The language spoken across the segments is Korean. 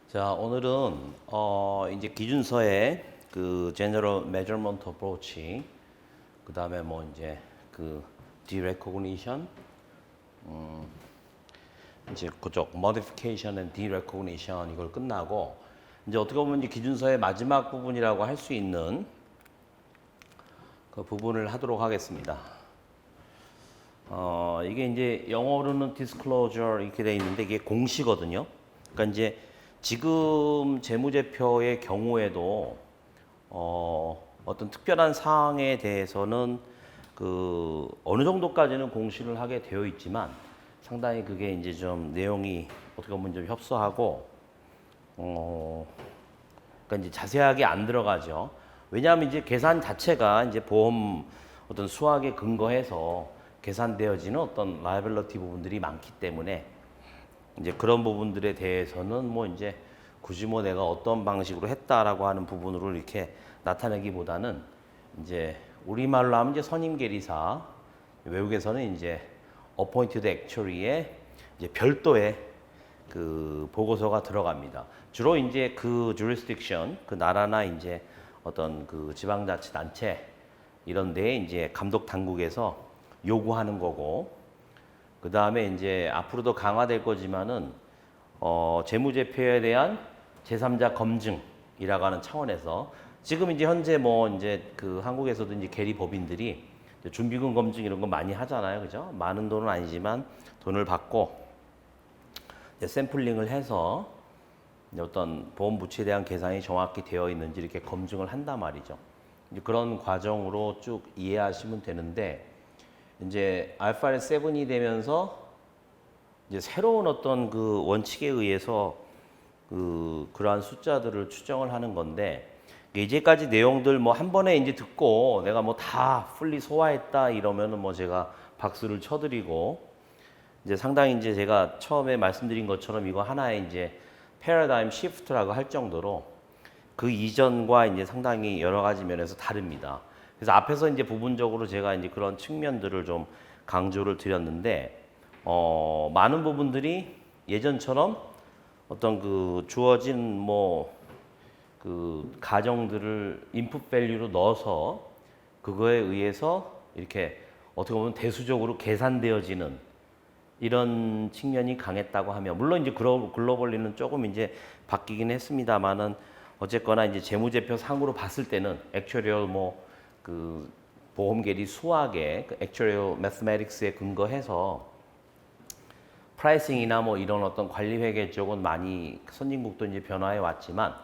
자, 오늘은 이제 기준서의 그 General Measurement Approach, 그 다음에 뭐 이제 그 Derecognition, 이제 그쪽 Modification and Derecognition 이걸 끝나고 이제 어떻게 보면 이제 기준서의 마지막 부분이라고 할 수 있는 그 부분을 하도록 하겠습니다. 이게 이제 영어로는 disclosure 이렇게 돼 있는데 이게 공시거든요. 그러니까 이제 지금 재무제표의 경우에도 어떤 특별한 사항에 대해서는 그 어느 정도까지는 공시를 하게 되어 있지만 상당히 그게 이제 좀 내용이 어떻게 보면 좀 협소하고 그러니까 이제 자세하게 안 들어가죠. 왜냐하면 이제 계산 자체가 이제 보험 어떤 수학에 근거해서 계산되어지는 어떤 라이빌러티 부분들이 많기 때문에 이제 그런 부분들에 대해서는 뭐 이제 굳이 뭐 내가 어떤 방식으로 했다라고 하는 부분으로 이렇게 나타내기보다는 이제 우리말로 하면 이제 선임계리사, 외국에서는 이제 appointed actuary의 이제 별도의 그 보고서가 들어갑니다. 주로 이제 그 jurisdiction, 그 나라나 이제 어떤 그 지방자치단체 이런 데에 이제 감독 당국에서 요구하는 거고, 그 다음에 이제 앞으로도 강화될 거지만은 재무제표에 대한 제3자 검증이라고 하는 차원에서 지금 이제 현재 뭐 이제 그 한국에서도 이제 계리 법인들이 준비금 검증 이런 거 많이 하잖아요, 그죠? 많은 돈은 아니지만 돈을 받고 이제 샘플링을 해서 어떤 보험 부채에 대한 계산이 정확히 되어 있는지 이렇게 검증을 한단 말이죠. 이제 그런 과정으로 쭉 이해하시면 되는데. 이제 알파벳 7이 되면서 이제 새로운 어떤 그 원칙에 의해서 그러한 숫자들을 추정을 하는 건데, 이제까지 내용들 뭐 한 번에 이제 듣고 내가 뭐 다 풀리 소화했다 이러면은 뭐 제가 박수를 쳐드리고, 이제 상당히 이제 제가 처음에 말씀드린 것처럼 이거 하나의 이제 패러다임 시프트라고 할 정도로 그 이전과 이제 상당히 여러 가지 면에서 다릅니다. 그래서 앞에서 이제 부분적으로 제가 이제 그런 측면들을 좀 강조를 드렸는데, 많은 부분들이 예전처럼 어떤 그 주어진 뭐 그 가정들을 인풋 밸류로 넣어서 그거에 의해서 이렇게 어떻게 보면 대수적으로 계산되어지는 이런 측면이 강했다고 하면, 물론 이제 글로벌리는 조금 이제 바뀌긴 했습니다만은 어쨌거나 이제 재무제표 상으로 봤을 때는 액츄리얼 뭐 그 보험계리 수학의 그 actuarial mathematics에 근거해서 프라이싱이나 뭐 이런 어떤 관리회계 쪽은 많이 선진국도 이제 변화해 왔지만,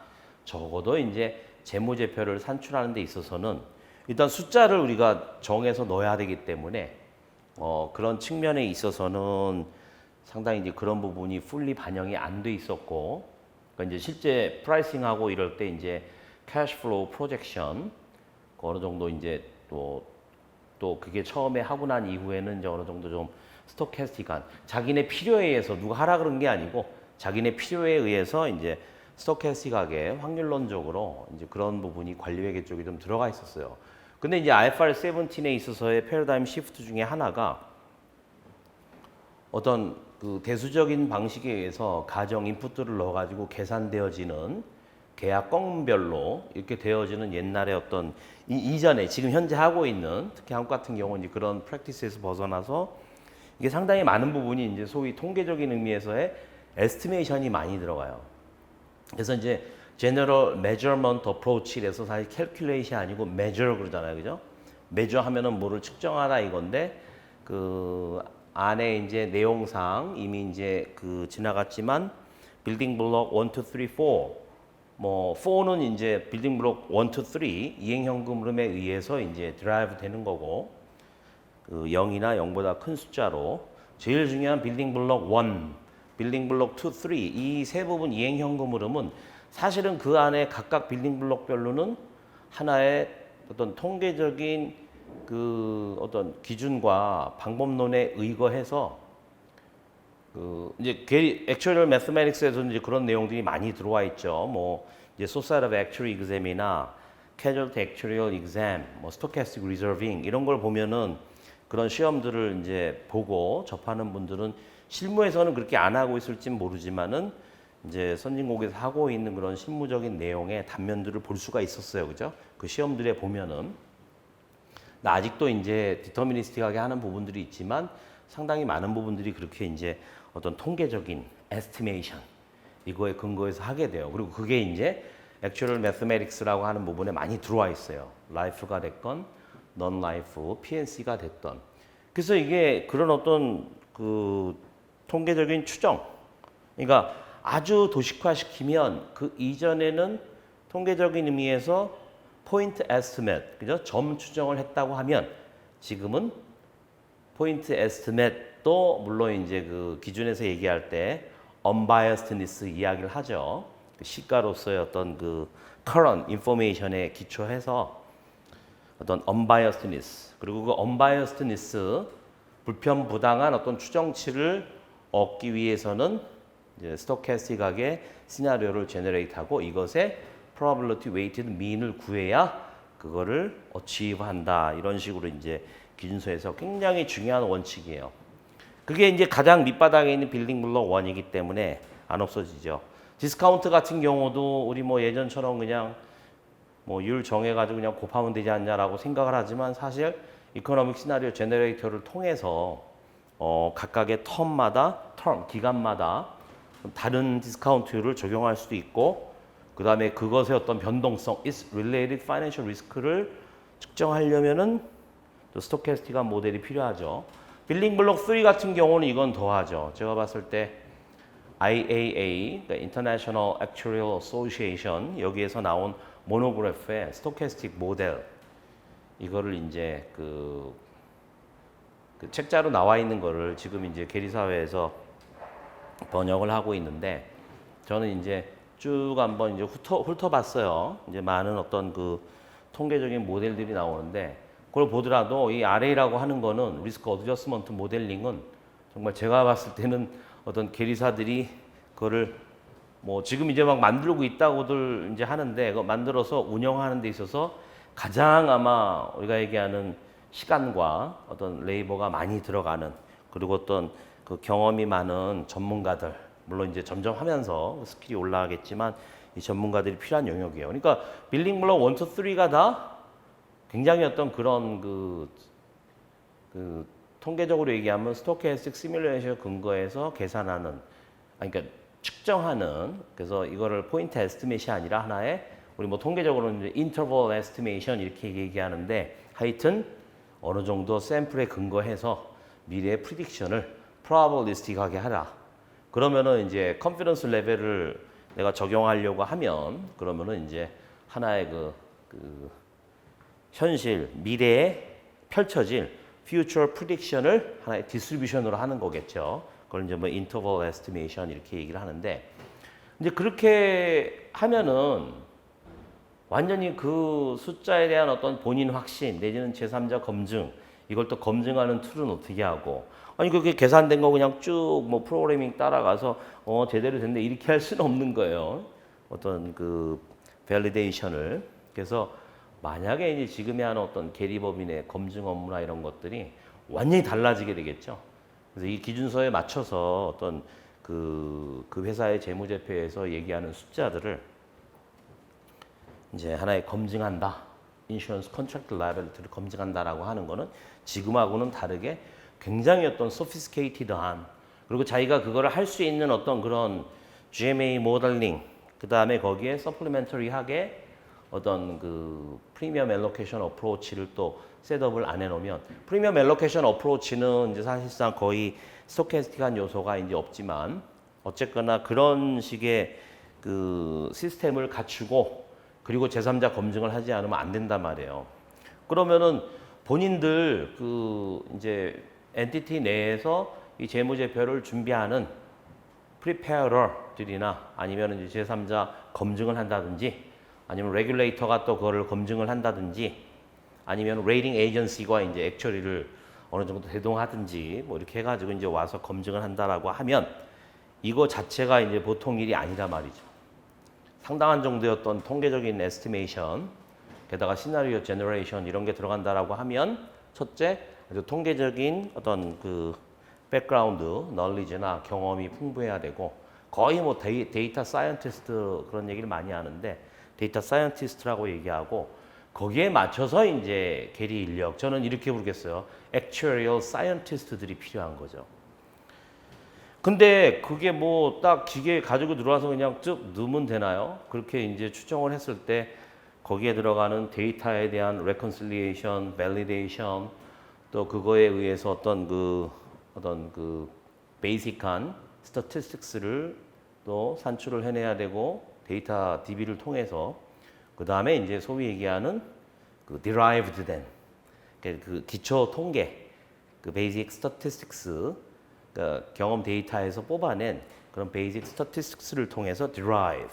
적어도 이제 재무제표를 산출하는 데 있어서는 일단 숫자를 우리가 정해서 넣어야 되기 때문에 그런 측면에 있어서는 상당히 이제 그런 부분이 풀리 반영이 안 돼 있었고, 그러니까 이제 실제 프라이싱하고 이럴 때 이제 캐시플로우 프로젝션 어느 정도 이제 또 그게 처음에 하고 난 이후에는 이제 어느 정도 좀 스토캐스틱한 자기네 필요에 의해서 누가 하라 그런 게 아니고 자기네 필요에 의해서 이제 스토캐스틱하게 확률론적으로 이제 그런 부분이 관리회계 쪽에 좀 들어가 있었어요. 근데 이제 IFRS 17에 있어서의 패러다임 시프트 중에 하나가 어떤 그 대수적인 방식에 의해서 가정 인풋들을 넣어가지고 계산되어지는 계약 건별로 이렇게 되어지는 옛날에 어떤 이전에 지금 현재 하고 있는, 특히 한국 같은 경우는 이제 그런 프랙티스에서 벗어나서 이게 상당히 많은 부분이 이제 소위 통계적인 의미에서의 에스티메이션이 많이 들어가요. 그래서 이제 General Measurement Approach에서 사실 캘큘레이션이 아니고 measure 그러잖아요, 그죠? measure 하면은 뭐를 측정하라 이건데, 그 안에 이제 내용상 이미 이제 그 지나갔지만 빌딩 블록 1, 2, 3, 4 뭐 4는 이제 빌딩 블록 1, 2, 3 이행 현금 흐름에 의해서 이제 드라이브 되는 거고, 그 0이나 0보다 큰 숫자로 제일 중요한 빌딩 블록 1, 빌딩 블록 2, 3 이 세 부분 이행 현금 흐름은 사실은 그 안에 각각 빌딩 블록별로는 하나의 어떤 통계적인 그 어떤 기준과 방법론에 의거해서 그 이제 액츄얼 매스매틱스에서는 이제 그런 내용들이 많이 들어와 있죠. 뭐 이제 Society of Actuary Exam이나 Casualty Actuarial Exam, 뭐 Stochastic Reserving 이런 걸 보면은 그런 시험들을 이제 보고 접하는 분들은 실무에서는 그렇게 안 하고 있을진 모르지만은 이제 선진국에서 하고 있는 그런 실무적인 내용의 단면들을 볼 수가 있었어요. 그죠? 그 시험들에 보면은 아직도 이제 디터미니스틱하게 하는 부분들이 있지만 상당히 많은 부분들이 그렇게 이제 어떤 통계적인 에스티메이션 이거에 근거해서 하게 돼요. 그리고 그게 이제 액츄얼 매스메틱스라고 하는 부분에 많이 들어와 있어요. 라이프가 됐건 넌 라이프, PNC가 됐던. 그래서 이게 그런 어떤 그 통계적인 추정. 그러니까 아주 도식화시키면 그 이전에는 통계적인 의미에서 포인트 에스티메이트, 그죠? 점 추정을 했다고 하면 지금은 포인트 에스티메이트도 물론 이제 그 기준에서 얘기할 때 unbiasedness 이야기를 하죠. 그 시가로서의 어떤 그 current information에 기초해서 어떤 unbiasedness 그리고 그 unbiasedness 불편부당한 어떤 추정치를 얻기 위해서는 이제 스토캐스틱하게 시나리오를 제너레이트하고 이것의 probability weighted mean을 구해야 그거를 achieve한다 이런 식으로 이제 기준서에서 굉장히 중요한 원칙이에요. 그게 이제 가장 밑바닥에 있는 빌딩 블록 1이기 때문에 안 없어지죠. 디스카운트 같은 경우도 우리 뭐 예전처럼 그냥 뭐 율 정해가지고 그냥 곱하면 되지 않냐라고 생각을 하지만 사실 이코노믹 시나리오 제너레이터를 통해서 각각의 기간마다 다른 디스카운트율을 적용할 수도 있고 그 다음에 그것의 어떤 변동성, is related financial risk를 측정하려면은 또 스토캐스틱한 모델이 필요하죠. 빌딩 블록 3 같은 경우는 이건 더하죠. 제가 봤을 때 IAA, 그러니까 International Actuarial Association 여기에서 나온 모노그래프의 스토캐스틱 모델 이거를 이제 그 책자로 나와 있는 거를 지금 이제 계리사회에서 번역을 하고 있는데 저는 이제 쭉 한번 이제 훑어봤어요. 이제 많은 어떤 그 통계적인 모델들이 나오는데 그걸 보더라도 이 RA라고 하는 거는 리스크 어드저스먼트 모델링은 정말 제가 봤을 때는 어떤 계리사들이 그거를 뭐 지금 이제 막 만들고 있다고들 이제 하는데 그거 만들어서 운영하는 데 있어서 가장 아마 우리가 얘기하는 시간과 어떤 레이버가 많이 들어가는 그리고 어떤 그 경험이 많은 전문가들 물론 이제 점점 하면서 스킬이 올라가겠지만 이 전문가들이 필요한 영역이에요. 그러니까 빌딩 블록 1, 2, 3가 다 굉장히 어떤 그런 그 통계적으로 얘기하면 스토캐스틱 시뮬레이션 근거해서 계산하는 그러니까 측정하는 그래서 이거를 포인트 에스티메이션이 아니라 하나의 우리 뭐 통계적으로는 이제 인터벌 에스티메이션 이렇게 얘기하는데 하여튼 어느 정도 샘플에 근거해서 미래의 프리딕션을 프로바빌리스틱하게 하라. 그러면은 이제 컨피던스 레벨을 내가 적용하려고 하면 그러면은 이제 하나의 그 현실 미래에 펼쳐질 future prediction을 하나의 디스트리뷰션으로 하는 거겠죠. 그걸 이제 뭐 interval estimation 이렇게 얘기를 하는데 이제 그렇게 하면은 완전히 그 숫자에 대한 어떤 본인 확신 내지는 제3자 검증 이걸 또 검증하는 툴은 어떻게 하고 아니 그게 계산된 거 그냥 쭉 뭐 프로그래밍 따라가서 제대로 됐네 이렇게 할 수는 없는 거예요. 어떤 그 밸리데이션을 그래서 만약에 이제 지금에 하는 어떤 계리법인의 검증 업무나 이런 것들이 완전히 달라지게 되겠죠. 그래서 이 기준서에 맞춰서 어떤 그 회사의 재무제표에서 얘기하는 숫자들을 이제 하나의 검증한다. 인슈런스 컨트랙트 라이빌리티를 검증한다라고 하는 거는 지금하고는 다르게 굉장히 어떤 소피스케이티드한 그리고 자기가 그거를 할 수 있는 어떤 그런 GMA 모델링 그다음에 거기에 서플리멘터리하게 어떤 그 프리미엄 엘로케이션 어프로치를 또 셋업을 안 해놓으면 프리미엄 엘로케이션 어프로치는 이제 사실상 거의 스토캐스틱한 요소가 이제 없지만 어쨌거나 그런 식의 그 시스템을 갖추고 그리고 제3자 검증을 하지 않으면 안 된단 말이에요. 그러면은 본인들 그 이제 엔티티 내에서 이 재무제표를 준비하는 프리페어러들이나 아니면 이제 제3자 검증을 한다든지 아니면 레귤레이터가 또 그거를 검증을 한다든지 아니면 레이팅 에이전시가 이제 액처리를 어느 정도 대동하든지 뭐 이렇게 해가지고 이제 와서 검증을 한다라고 하면 이거 자체가 이제 보통 일이 아니란 말이죠. 상당한 정도의 어떤 통계적인 에스티메이션 게다가 시나리오 제너레이션 이런 게 들어간다라고 하면 첫째 아주 통계적인 어떤 그 백그라운드 널리지나 경험이 풍부해야 되고 거의 뭐 데이터 사이언티스트 그런 얘기를 많이 하는데 데이터 사이언티스트라고 얘기하고 거기에 맞춰서 이제 계리 인력 저는 이렇게 부르겠어요. Actuarial Scientist들이 필요한 거죠. 근데 그게 뭐 딱 기계 가지고 들어와서 그냥 쭉 넣으면 되나요? 그렇게 이제 추정을 했을 때 거기에 들어가는 데이터에 대한 reconciliation, validation 또 그거에 의해서 어떤 그 베이직한 statistics를 또 산출을 해내야 되고 데이터 DB를 통해서 그 다음에 이제 소위 얘기하는 그 derived 된 그 기초 통계 그 basic statistics 그러니까 경험 데이터에서 뽑아낸 그런 베이직 스태티스틱스를 통해서 derive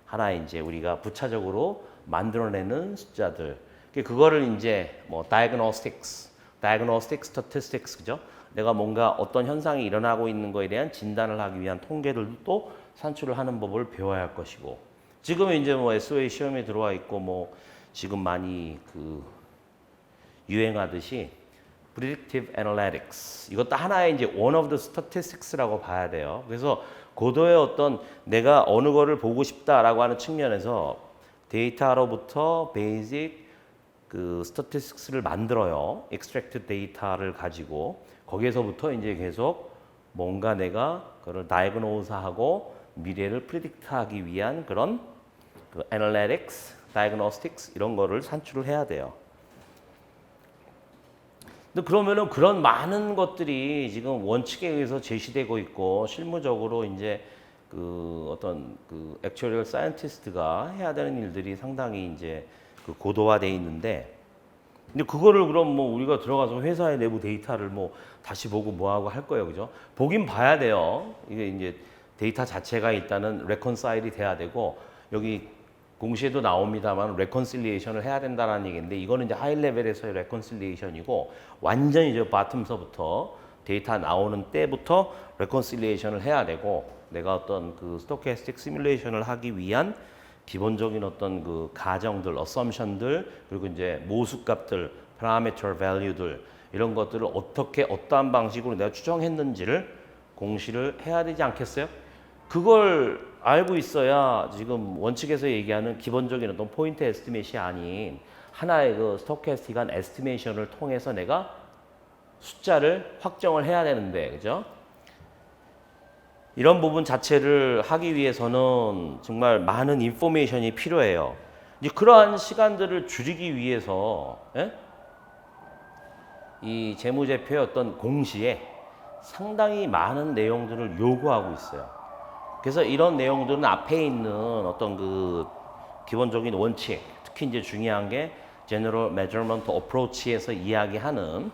하나의 이제 우리가 부차적으로 만들어내는 숫자들 그거를 이제 뭐 diagnostic statistics 그죠? 내가 뭔가 어떤 현상이 일어나고 있는 거에 대한 진단을 하기 위한 통계들도 또 산출을 하는 법을 배워야 할 것이고 지금은 이제 뭐 SOA 시험에 들어와 있고 뭐 지금 많이 그 유행하듯이 predictive analytics 이것도 하나의 이제 one of the statistics라고 봐야 돼요. 그래서 고도의 어떤 내가 어느 거를 보고 싶다라고 하는 측면에서 데이터로부터 basic 그 statistics를 만들어요. extracted data를 가지고 거기에서부터 이제 계속 뭔가 내가 그걸 diagnose하고 미래를 predict하기 위한 그런 그 analytics, diagnostics 이런 거를 산출을 해야 돼요. 근데 그러면은 그런 많은 것들이 지금 원칙에 의해서 제시되고 있고 실무적으로 이제 그 어떤 그 액츄얼 사이언티스트가 해야 되는 일들이 상당히 이제 그 고도화돼 있는데 근데 그거를 그럼 뭐 우리가 들어가서 회사의 내부 데이터를 뭐 다시 보고 뭐 하고 할 거예요. 그죠? 보긴 봐야 돼요. 이게 이제 데이터 자체가 일단은 레컨사일이 돼야 되고 여기 공시에도 나옵니다만 레컨실리에이션을 해야 된다는 얘기인데 이거는 이제 하이 레벨에서의 레컨실리에이션이고 완전히 이제 바텀서부터 데이터 나오는 때부터 레컨실리에이션을 해야 되고 내가 어떤 그 스토캐스틱 시뮬레이션을 하기 위한 기본적인 어떤 그 가정들, 어썸션들 그리고 이제 모수값들, parameter value들 이런 것들을 어떻게 어떠한 방식으로 내가 추정했는지를 공시를 해야 되지 않겠어요? 그걸 알고 있어야 지금 원칙에서 얘기하는 기본적인 어떤 포인트 에스티메이션이 아닌 하나의 그 스토캐스틱한 에스티메이션을 통해서 내가 숫자를 확정을 해야 되는데 그죠? 이런 부분 자체를 하기 위해서는 정말 많은 인포메이션이 필요해요. 이제 그러한 시간들을 줄이기 위해서 이 재무제표의 어떤 공시에 상당히 많은 내용들을 요구하고 있어요. 그래서 이런 내용들은 앞에 있는 어떤 그 기본적인 원칙, 특히 이제 중요한 게 General Measurement Approach에서 이야기하는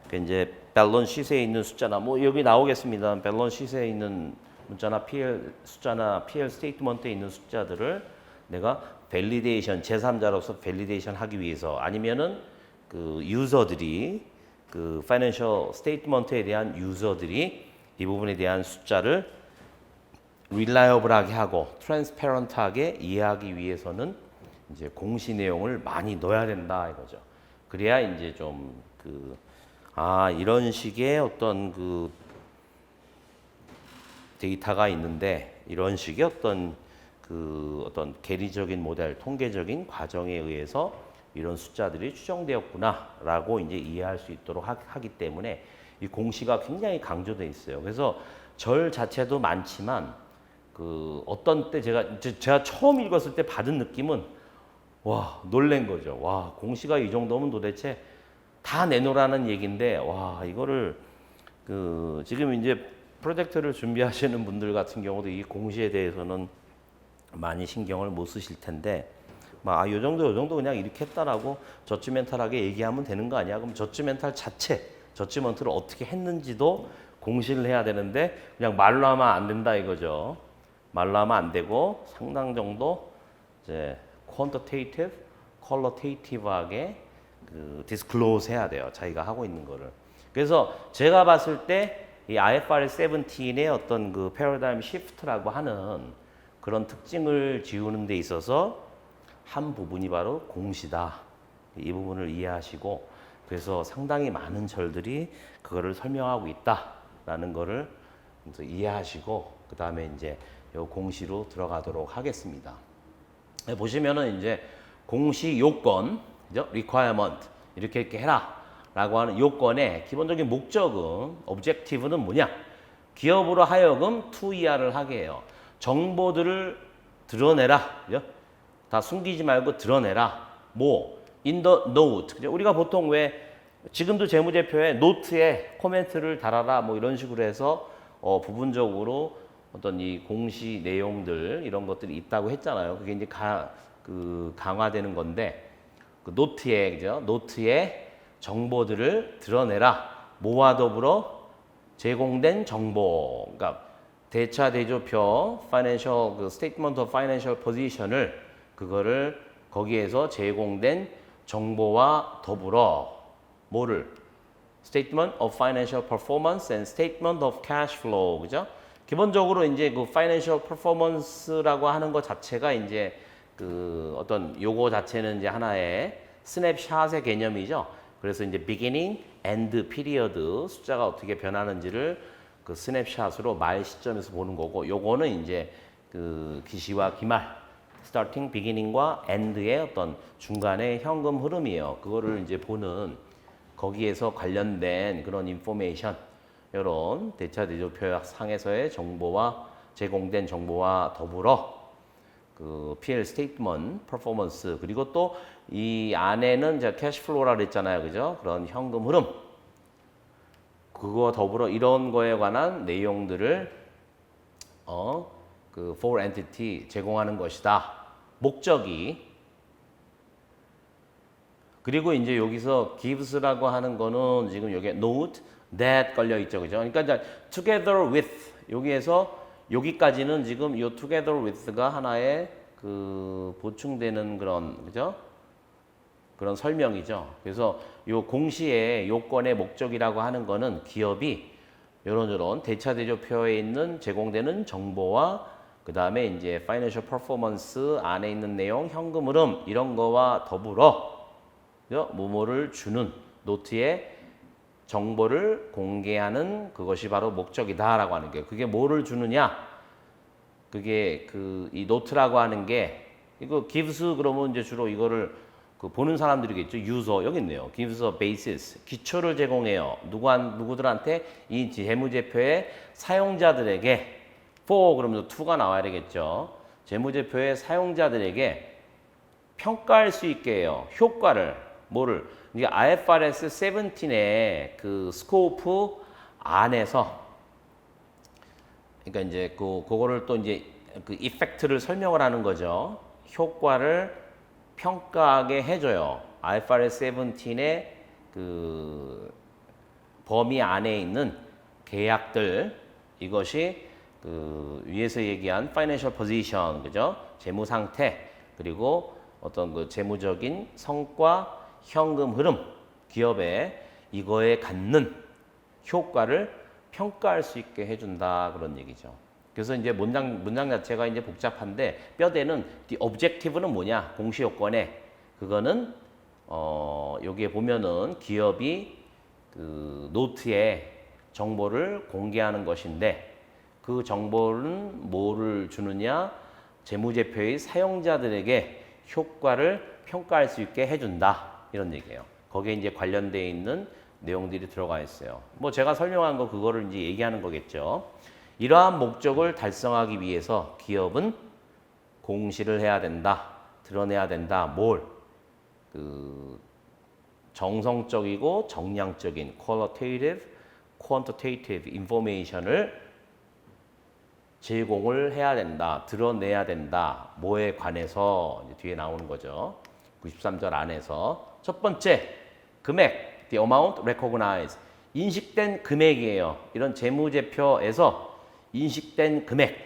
그 이제 밸런스 시트에 있는 숫자나 뭐 여기 나오겠습니다. 밸런스 시트에 있는 문자나 PL 숫자나 PL 스테이트먼트에 있는 숫자들을 내가 밸리데이션 제3자로서 밸리데이션 하기 위해서 아니면은 그 유저들이 그 파이낸셜 스테이트먼트에 대한 유저들이 이 부분에 대한 숫자를 reliable하게 하고 transparent하게 이해하기 위해서는 이제 공시 내용을 많이 넣어야 된다 이거죠. 그래야 이제 좀 이런 식의 어떤 그 데이터가 있는데 이런 식의 어떤 그 어떤 계리적인 모델, 통계적인 과정에 의해서 이런 숫자들이 추정되었구나라고 이제 이해할 수 있도록 하기 때문에 이 공시가 굉장히 강조돼 있어요. 그래서 절 자체도 많지만 그 어떤 때 제가 처음 읽었을 때 받은 느낌은 와 놀란 거죠. 와 공시가 이 정도면 도대체 다 내놓으라는 얘기인데 와 이거를 그 지금 이제 프로젝트를 준비하시는 분들 같은 경우도 이 공시에 대해서는 많이 신경을 못 쓰실 텐데 막 요 정도 그냥 이렇게 했다라고 저지멘탈하게 얘기하면 되는 거 아니야? 그럼 저지멘탈 자체 저지먼트를 어떻게 했는지도 공시를 해야 되는데 그냥 말로 하면 안 된다 이거죠. 말로 하면 안 되고 상당 정도 이제 quantitative, qualitative하게 그 disclose 해야 돼요. 자기가 하고 있는 거를. 그래서 제가 봤을 때 이 IFRS 17의 어떤 그 패러다임 시프트라고 하는 그런 특징을 지우는 데 있어서 한 부분이 바로 공시다. 이 부분을 이해하시고 그래서 상당히 많은 절들이 그거를 설명하고 있다라는 거를 이해하시고 그 다음에 이제 요 공시로 들어가도록 하겠습니다. 보시면은 이제 공시 요건, 그죠? requirement 이렇게 해라라고 하는 요건의 기본적인 목적은 objective는 뭐냐? 기업으로 하여금 투이하를 하게 해요. 정보들을 드러내라, 그죠? 다 숨기지 말고 드러내라. 뭐 in the note, 그죠? 우리가 보통 왜 지금도 재무제표에 노트에 코멘트를 달아라 뭐 이런 식으로 해서 부분적으로 어떤 이 공시 내용들 이런 것들이 있다고 했잖아요. 그게 이제 강화되는 건데 그 노트에, 그죠? 노트에 정보들을 드러내라. 뭐와 더불어 제공된 정보, 그러니까 대차 대조표 financial 그 statement of financial position을 그거를 거기에서 제공된 정보와 더불어 뭐를 statement of financial performance and statement of cash flow, 그죠? 기본적으로 이제 그 financial performance라고 하는 것 자체가 이제 그 어떤 요거 자체는 이제 하나의 스냅샷의 개념이죠. 그래서 이제 beginning, end, period 숫자가 어떻게 변하는지를 그 스냅샷으로 말 시점에서 보는 거고, 요거는 이제 그 기시와 기말, starting, beginning과 end의 어떤 중간의 현금 흐름이에요. 그거를 이제 보는 거기에서 관련된 그런 인포메이션, 이런 대차 대조표 상에서의 정보와 제공된 정보와 더불어 그 P&L 스테이트먼트, 퍼포먼스, 그리고 또 이 안에는 제가 캐시플로우라 그랬잖아요, 그죠? 그런 현금 흐름, 그거 더불어 이런 거에 관한 내용들을 그 for entity 제공하는 것이다. 목적이. 그리고 이제 여기서 gives라고 하는 거는 지금 여기에 note, that 걸려 있죠, 그죠? 그러니까 이제 together with 여기에서 여기까지는 지금 이 together with가 하나의 그 보충되는 그런, 그죠? 그런 설명이죠. 그래서 요 공시의 요건의 목적이라고 하는 거는 기업이 요런 대차 대조표에 있는 제공되는 정보와 그 다음에 이제 financial performance 안에 있는 내용, 현금 흐름 이런 거와 더불어 뭐뭐를 주는 노트에 정보를 공개하는 그것이 바로 목적이다라고 하는 게, 그게 뭐를 주느냐? 그게 그 이 노트라고 하는 게 이거 gives 그러면 이제 주로 이거를 그 보는 사람들이겠죠. 유저 여기 있네요. gives a basis 기초를 제공해요. 누구들한테? 이 재무제표의 사용자들에게. for 그러면 to가 나와야 되겠죠. 재무제표의 사용자들에게 평가할 수 있게 해요. 효과를. 뭐를? 이게 IFRS 17의 그 스코프 안에서, 그러니까 이제 그거를 또 이제 그 이펙트를 설명을 하는 거죠. 효과를 평가하게 해줘요. IFRS 17의 그 범위 안에 있는 계약들, 이것이 그 위에서 얘기한 financial position, 그죠? 재무 상태, 그리고 어떤 그 재무적인 성과, 현금 흐름, 기업의 이거에 갖는 효과를 평가할 수 있게 해준다, 그런 얘기죠. 그래서 이제 문장 자체가 이제 복잡한데 뼈대는 the objective는 뭐냐? 공시 요건에 그거는 여기에 보면은 기업이 그 노트에 정보를 공개하는 것인데 그 정보는 뭐를 주느냐? 재무제표의 사용자들에게 효과를 평가할 수 있게 해준다, 이런 얘기예요. 거기에 이제 관련되어 있는 내용들이 들어가 있어요. 뭐 제가 설명한 거 그거를 이제 얘기하는 거겠죠. 이러한 목적을 달성하기 위해서 기업은 공시를 해야 된다, 드러내야 된다. 뭘? 그 정성적이고 정량적인 qualitative, quantitative information을 제공을 해야 된다, 드러내야 된다. 뭐에 관해서 이제 뒤에 나오는 거죠. 93절 안에서 첫 번째, 금액, the amount recognized, 인식된 금액이에요. 이런 재무제표에서 인식된 금액,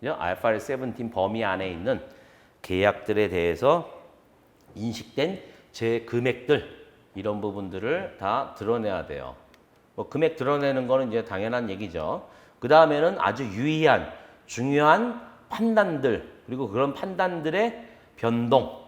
IFRS 17 범위 안에 있는 계약들에 대해서 인식된 제 금액들, 이런 부분들을 다 드러내야 돼요. 뭐 금액 드러내는 거는 이제 당연한 얘기죠. 그 다음에는 아주 유의한 중요한 판단들, 그리고 그런 판단들의 변동,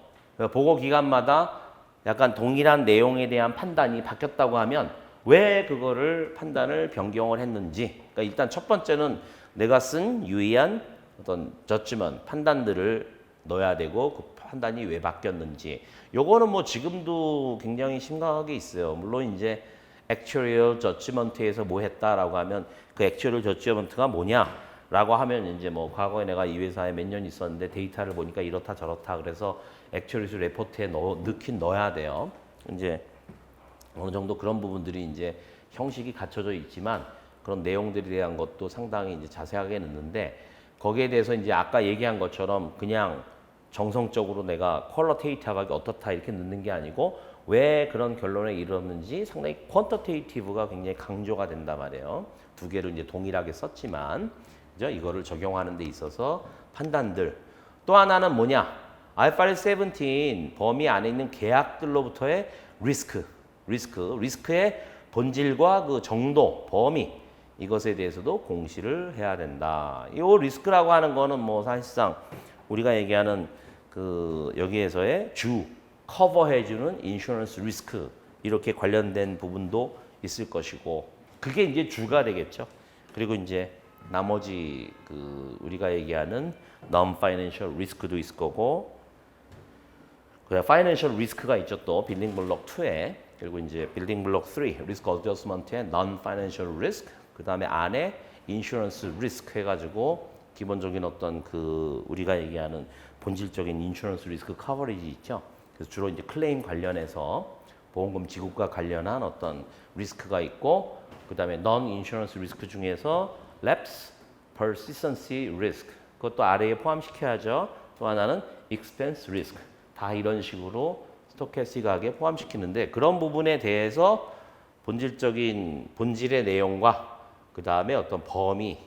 보고 기간마다 약간 동일한 내용에 대한 판단이 바뀌었다고 하면 왜 그거를 판단을 변경을 했는지. 그러니까 일단 첫 번째는 내가 쓴 유의한 어떤 저지먼 판단들을 넣어야 되고 그 판단이 왜 바뀌었는지 요거는 뭐 지금도 굉장히 심각하게 있어요. 물론 이제 actuarial judgment에서 뭐 했다라고 하면 그 actuarial judgment가 뭐냐라고 하면 이제 뭐 과거에 내가 이 회사에 몇 년 있었는데 데이터를 보니까 이렇다 저렇다 그래서 actuarial report에 넣긴 넣어야 돼요. 이제 어느 정도 그런 부분들이 이제 형식이 갖춰져 있지만 그런 내용들에 대한 것도 상당히 이제 자세하게 넣는데 거기에 대해서 이제 아까 얘기한 것처럼 그냥 정성적으로 내가 퀄리테이티브하게 어떻다 이렇게 넣는 게 아니고 왜 그런 결론에 이르렀는지 상당히 퀀터테이티브가 굉장히 강조가 된단 말이에요. 두 개를 이제 동일하게 썼지만 그죠? 이거를 적용하는 데 있어서 판단들. 또 하나는 뭐냐? IFRS 17 범위 안에 있는 계약들로부터의 리스크의 본질과 그 정도, 범위 이것에 대해서도 공시를 해야 된다. 이 리스크라고 하는 거는 뭐 사실상 우리가 얘기하는 그 여기에서의 커버해주는 인슈런스 리스크 이렇게 관련된 부분도 있을 것이고 그게 이제 주가 되겠죠. 그리고 이제 나머지 그 우리가 얘기하는 non-financial 리스크도 있을 거고 그 파이낸셜 리스크가 있죠. 또 빌딩 블록 2에 그리고 이제 빌딩 블록 3 리스크 어저스먼트의 non-financial risk 그다음에 안에 인슈런스 리스크 해가지고 기본적인 어떤 그 우리가 얘기하는 본질적인 인슈런스 리스크 커버리지 있죠. 그래서 주로 이제 클레임 관련해서 보험금 지급과 관련한 어떤 리스크가 있고 그다음에 non insurance 리스크 중에서 lapse, persistency risk 그것도 아래에 포함시켜야죠. 또 하나는 expense risk 다 이런 식으로 스토캐스틱하게 포함시키는데 그런 부분에 대해서 본질의 내용과 그 다음에 어떤 범위,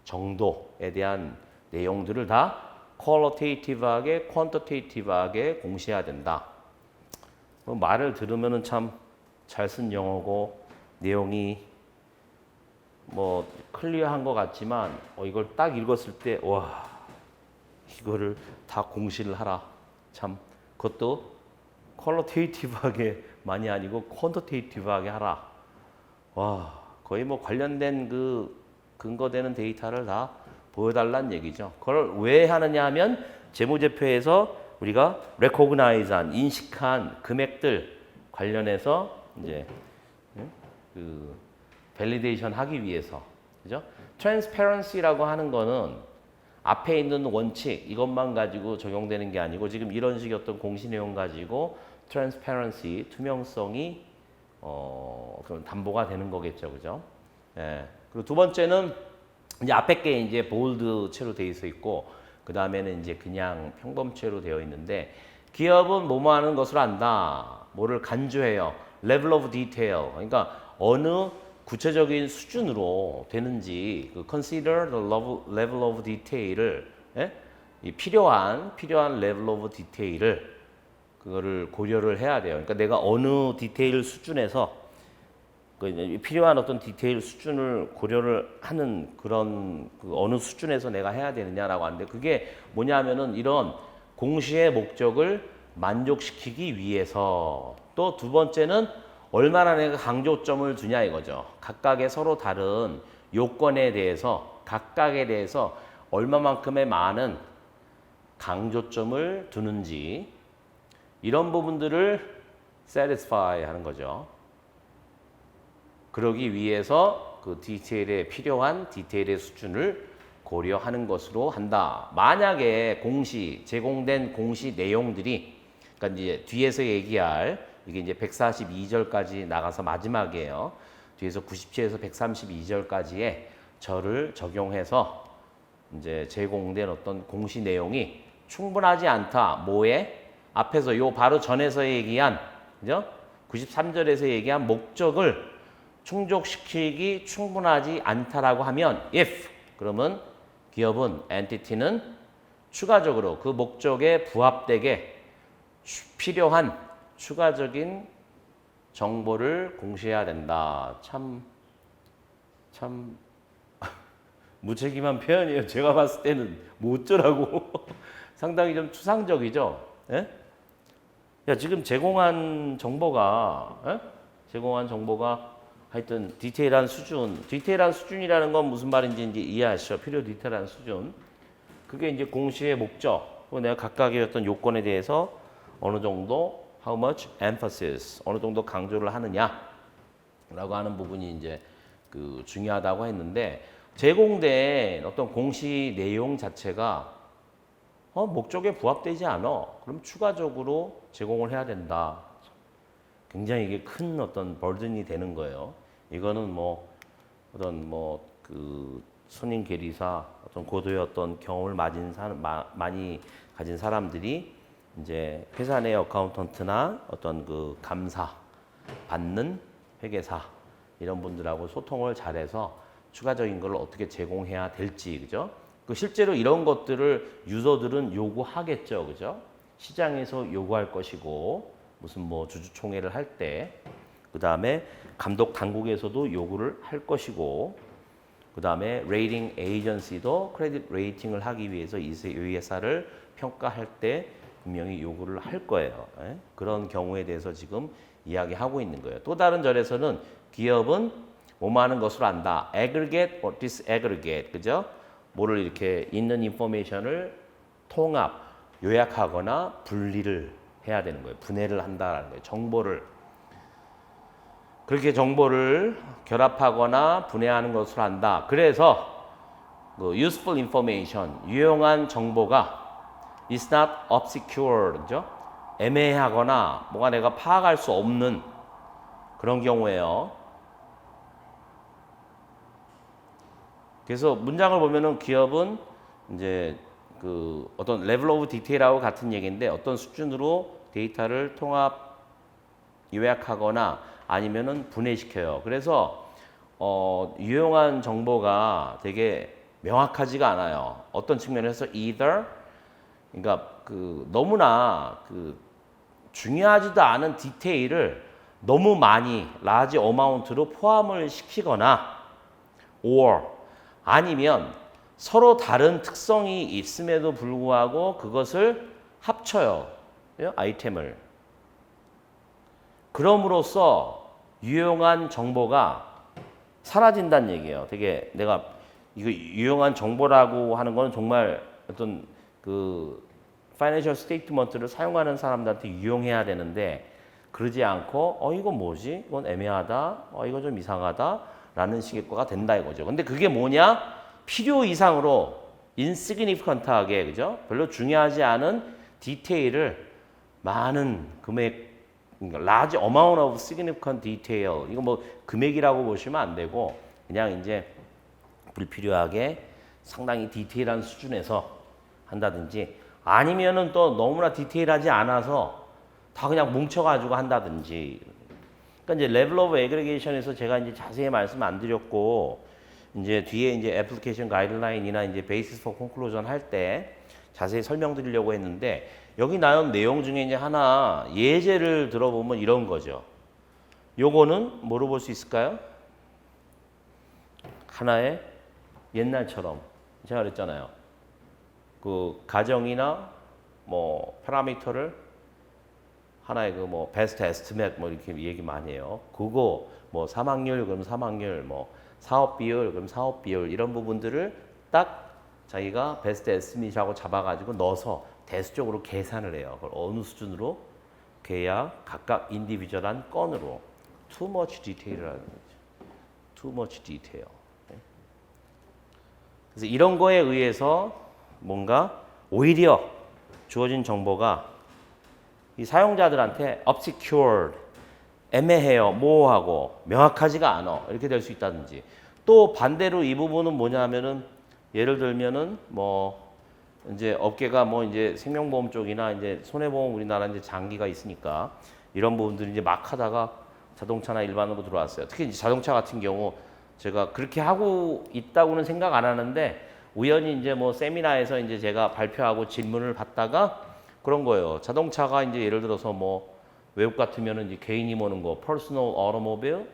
정도에 대한 내용들을 다 퀄리테이티브하게, 퀀터테이티브하게 공시해야 된다. 말을 들으면은 참 잘 쓴 영어고 내용이 뭐 클리어한 것 같지만 이걸 딱 읽었을 때 와 이거를 다 공시를 하라. 참 그것도 퀄리테이티브하게 많이 아니고 퀀터테이티브하게 하라. 와 거의 뭐 관련된 그 근거되는 데이터를 다 보여달라는 얘기죠. 그걸 왜 하느냐 하면 재무제표에서 우리가 recognize한 인식한 금액들 관련해서 이제 그 밸리데이션 하기 위해서 그죠? transparency라고 하는 거는 앞에 있는 원칙 이것만 가지고 적용되는 게 아니고 지금 이런 식의 어떤 공시 내용 가지고 transparency 투명성이 그럼 담보가 되는 거겠죠, 그죠? 예. 그리고 두 번째는 이제 앞에 게 이제 볼드체로 되어 있고 그 다음에는 이제 그냥 평범체로 되어 있는데 기업은 뭐뭐 하는 것을 안다. 뭐를 간주해요. level of detail. 그러니까 어느 구체적인 수준으로 되는지 그 consider the level of detail을 예? 이 필요한 level of detail을 그거를 고려를 해야 돼요. 그러니까 내가 어느 디테일 수준에서 필요한 어떤 디테일 수준을 고려를 하는 그런 그 어느 수준에서 내가 해야 되느냐라고 하는데 그게 뭐냐면은 이런 공시의 목적을 만족시키기 위해서 또 두 번째는 얼마나 내가 강조점을 두냐 이거죠. 각각의 서로 다른 요건에 대해서 각각에 대해서 얼마만큼의 많은 강조점을 두는지 이런 부분들을 satisfy 하는 거죠. 그러기 위해서 그 디테일에 필요한 디테일의 수준을 고려하는 것으로 한다. 만약에 제공된 공시 내용들이 그러니까 이제 뒤에서 얘기할 이게 이제 142절까지 나가서 마지막이에요. 뒤에서 97에서 132절까지의 절을 적용해서 이제 제공된 어떤 공시 내용이 충분하지 않다. 뭐에? 앞에서 요 바로 전에서 얘기한 그죠? 93절에서 얘기한 목적을 충족시키기 충분하지 않다라고 하면 if 그러면 기업은 entity는 추가적으로 그 목적에 부합되게 필요한 추가적인 정보를 공시해야 된다. 참 무책임한 표현이에요. 제가 봤을 때는 뭐 어쩌라고 상당히 좀 추상적이죠. 예? 야 지금 제공한 정보가 하여튼 디테일한 수준, 디테일한 수준이라는 건 무슨 말인지 이제 이해하시죠? 필요 디테일한 수준. 그게 이제 공시의 목적, 내가 각각의 어떤 요건에 대해서 어느 정도 how much emphasis, 어느 정도 강조를 하느냐라고 하는 부분이 이제 그 중요하다고 했는데 제공된 어떤 공시 내용 자체가 목적에 부합되지 않아. 그럼 추가적으로 제공을 해야 된다. 굉장히 이게 큰 어떤 버든이 되는 거예요. 이거는 뭐 어떤 뭐 그 선임 계리사 어떤 고도의 어떤 경험을 많이 가진 사람들이 이제 회사 내 어카운턴트나 어떤 그 감사 받는 회계사 이런 분들하고 소통을 잘해서 추가적인 걸 어떻게 제공해야 될지, 그죠? 그 실제로 이런 것들을 유저들은 요구하겠죠, 그죠? 시장에서 요구할 것이고 무슨 뭐 주주총회를 할 때, 그 다음에 감독 당국에서도 요구를 할 것이고, 그 다음에 레이팅 에이전시도 크레딧 레이팅을 하기 위해서 이 회사를 평가할 때 분명히 요구를 할 거예요. 예? 그런 경우에 대해서 지금 이야기하고 있는 거예요. 또 다른 절에서는 기업은 뭐하는 것으로 안다. aggregate or disaggregate, 그죠? 뭐를 이렇게 있는 인포메이션을 통합, 요약하거나 분리를 해야 되는 거예요. 분해를 한다라는 거예요. 정보를. 그렇게 정보를 결합하거나 분해하는 것으로 한다. 그래서 그 useful information, 유용한 정보가 is not obscure, 그죠? 애매하거나 뭐가 내가 파악할 수 없는 그런 경우에요. 그래서 문장을 보면은 기업은 이제 그 어떤 레벨 오브 디테일하고 같은 얘기인데 어떤 수준으로 데이터를 통합 요약하거나 아니면은 분해시켜요. 그래서 유용한 정보가 되게 명확하지가 않아요. 어떤 측면에서 either, 그러니까 그 너무나 그 중요하지도 않은 디테일을 너무 많이 large amount로 포함을 시키거나 or 아니면 서로 다른 특성이 있음에도 불구하고 그것을 합쳐요. 아이템을. 그럼으로써 유용한 정보가 사라진다는 얘기예요. 되게 내가 이거 유용한 정보라고 하는 건 정말 어떤 그 파이낸셜 스테이트먼트를 사용하는 사람들한테 유용해야 되는데 그러지 않고 이건 뭐지? 이건 애매하다. 이거 좀 이상하다. 라는 식의 거가 된다 이거죠. 근데 그게 뭐냐? 필요 이상으로 insignificant하게, 그죠? 별로 중요하지 않은 디테일을 많은 금액, large amount of significant detail, 이거 뭐 금액이라고 보시면 안 되고 그냥 이제 불필요하게 상당히 디테일한 수준에서 한다든지 아니면은 또 너무나 디테일하지 않아서 다 그냥 뭉쳐가지고 한다든지. 그러니까 이제 레벨 오브 애그리게이션에서 제가 이제 자세히 말씀 안 드렸고 이제 뒤에 이제 애플리케이션 가이드라인이나 이제 베이시스 포 콘클루전 할 때 자세히 설명드리려고 했는데 여기 나온 내용 중에 이제 하나 예제를 들어보면 이런 거죠. 요거는 뭐로 볼 수 있을까요? 하나의 옛날처럼 제가 그랬잖아요. 그 가정이나 뭐 파라미터를 하나의 그 뭐 베스트 에스티메이트 뭐 이렇게 얘기 많이 해요. 그거 뭐 사망률 그럼 사망률, 뭐 사업 비율 그럼 사업 비율 이런 부분들을 딱 자기가 베스트 에스티메이트하고 잡아가지고 넣어서 대수적으로 계산을 해요. 그걸 어느 수준으로 계약 각각 인디비주얼한 건으로 too much detail이라는 거죠. too much detail. 그래서 이런 거에 의해서 뭔가 오히려 주어진 정보가 이 사용자들한테 obscured, 애매해요, 모호하고 명확하지가 않아 이렇게 될 수 있다든지 또 반대로 이 부분은 뭐냐면은 예를 들면은 뭐 이제 업계가 뭐 이제 생명보험 쪽이나 이제 손해보험 우리나라 이제 장기가 있으니까 이런 부분들이 이제 막 하다가 자동차나 일반으로 들어왔어요. 특히 이제 자동차 같은 경우 제가 그렇게 하고 있다고는 생각 안 하는데 우연히 이제 뭐 세미나에서 이제 제가 발표하고 질문을 받다가 그런 거예요. 자동차가 이제 예를 들어서 뭐 외국 같으면은 이제 개인이 모는 거, personal automobile,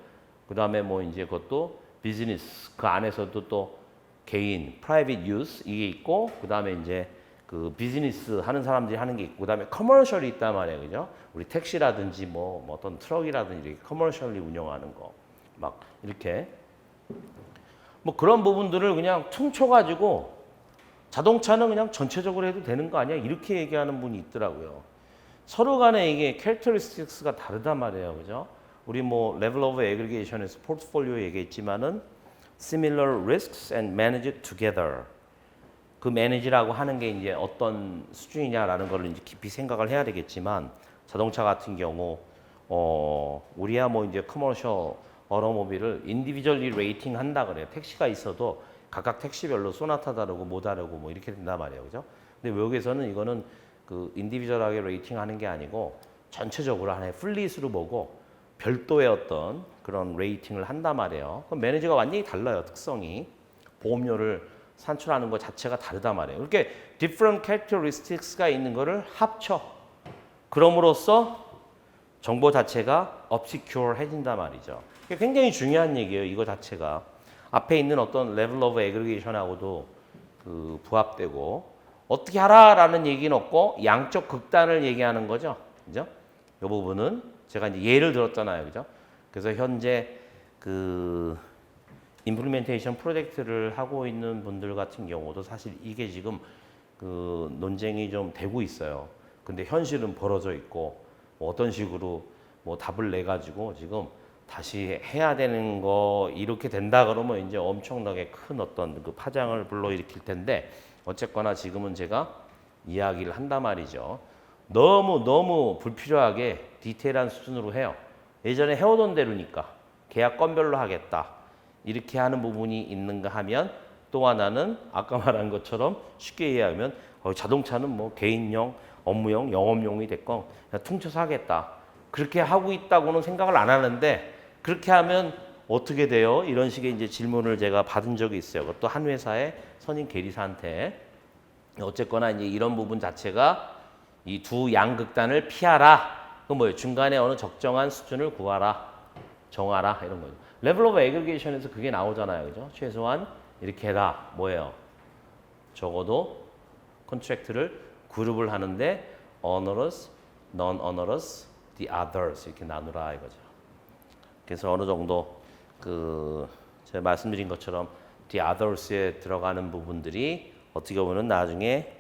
그 다음에 뭐 이제 그것도 비즈니스, 그 안에서도 또 개인, private use 이게 있고, 그 다음에 이제 그 비즈니스 하는 사람들이 하는 게 있고, 그 다음에 커머셜이 있단 말이에요, 그죠? 우리 택시라든지 뭐 어떤 트럭이라든지 이렇게 커머셜리 운영하는 거. 막 이렇게 뭐 그런 부분들을 그냥 퉁쳐가지고 자동차는 그냥 전체적으로 해도 되는 거 아니야? 이렇게 얘기하는 분이 있더라고요. 서로 간에 이게 캐릭터리스틱스가 다르단 말이에요. 그죠? 우리 뭐 레벨 오브 애그리게이션에서 포트폴리오 얘기했지만은 similar risks and manage it together. 그 매니지라고 하는 게 이제 어떤 수준이냐라는 걸 이제 깊이 생각을 해야 되겠지만 자동차 같은 경우 우리야 뭐 이제 커머셜 어로모빌을 인디비주얼리 레이팅 한다 그래요. 택시가 있어도 각각 택시별로 소나타 다르고 뭐 다르고 뭐 이렇게 된단 말이에요. 그죠? 근데 외국에서는 이거는 그 인디비주얼하게 레이팅하는 게 아니고 전체적으로 하나의 플릿으로 보고 별도의 어떤 그런 레이팅을 한단 말이에요. 그럼 매니저가 완전히 달라요. 특성이. 보험료를 산출하는 것 자체가 다르단 말이에요. 이렇게 different characteristics가 있는 거를 합쳐. 그럼으로써 정보 자체가 obscure해진단 말이죠. 이게 굉장히 중요한 얘기예요. 이거 자체가. 앞에 있는 어떤 level of aggregation하고도 그 부합되고 어떻게 하라라는 얘기는 없고 양쪽 극단을 얘기하는 거죠. 그죠? 이 부분은 제가 이제 예를 들었잖아요. 그죠? 그래서 현재 그 임플리멘테이션 프로젝트를 하고 있는 분들 같은 경우도 사실 이게 지금 그 논쟁이 좀 되고 있어요. 근데 현실은 벌어져 있고 뭐 어떤 식으로 뭐 답을 내 가지고 지금 다시 해야 되는 거 이렇게 된다 그러면 이제 엄청나게 큰 어떤 그 파장을 불러일으킬 텐데 어쨌거나 지금은 제가 이야기를 한단 말이죠. 너무 불필요하게 디테일한 수준으로 해요. 예전에 해오던 대로니까 계약 건별로 하겠다. 이렇게 하는 부분이 있는가 하면 또 하나는 아까 말한 것처럼 쉽게 이해하면 자동차는 뭐 개인용, 업무용, 영업용이 됐건 그냥 퉁쳐서 하겠다. 그렇게 하고 있다고는 생각을 안 하는데 그렇게 하면 어떻게 돼요? 이런 식의 이제 질문을 제가 받은 적이 있어요. 그것도 한 회사의 선임 계리사한테. 어쨌거나 이제 이런 부분 자체가 이 두 양극단을 피하라. 그 뭐예요? 중간에 어느 적정한 수준을 구하라. 정하라. 이런 거죠. 레벨 오브 애그리게이션에서 그게 나오잖아요. 그죠? 최소한 이렇게 해라. 뭐예요? 적어도 컨트랙트를 그룹을 하는데 onerous, non-onerous, the others 이렇게 나누라 이거죠. 그래서 어느 정도 그 제가 말씀드린 것처럼 the others에 들어가는 부분들이 어떻게 보면 나중에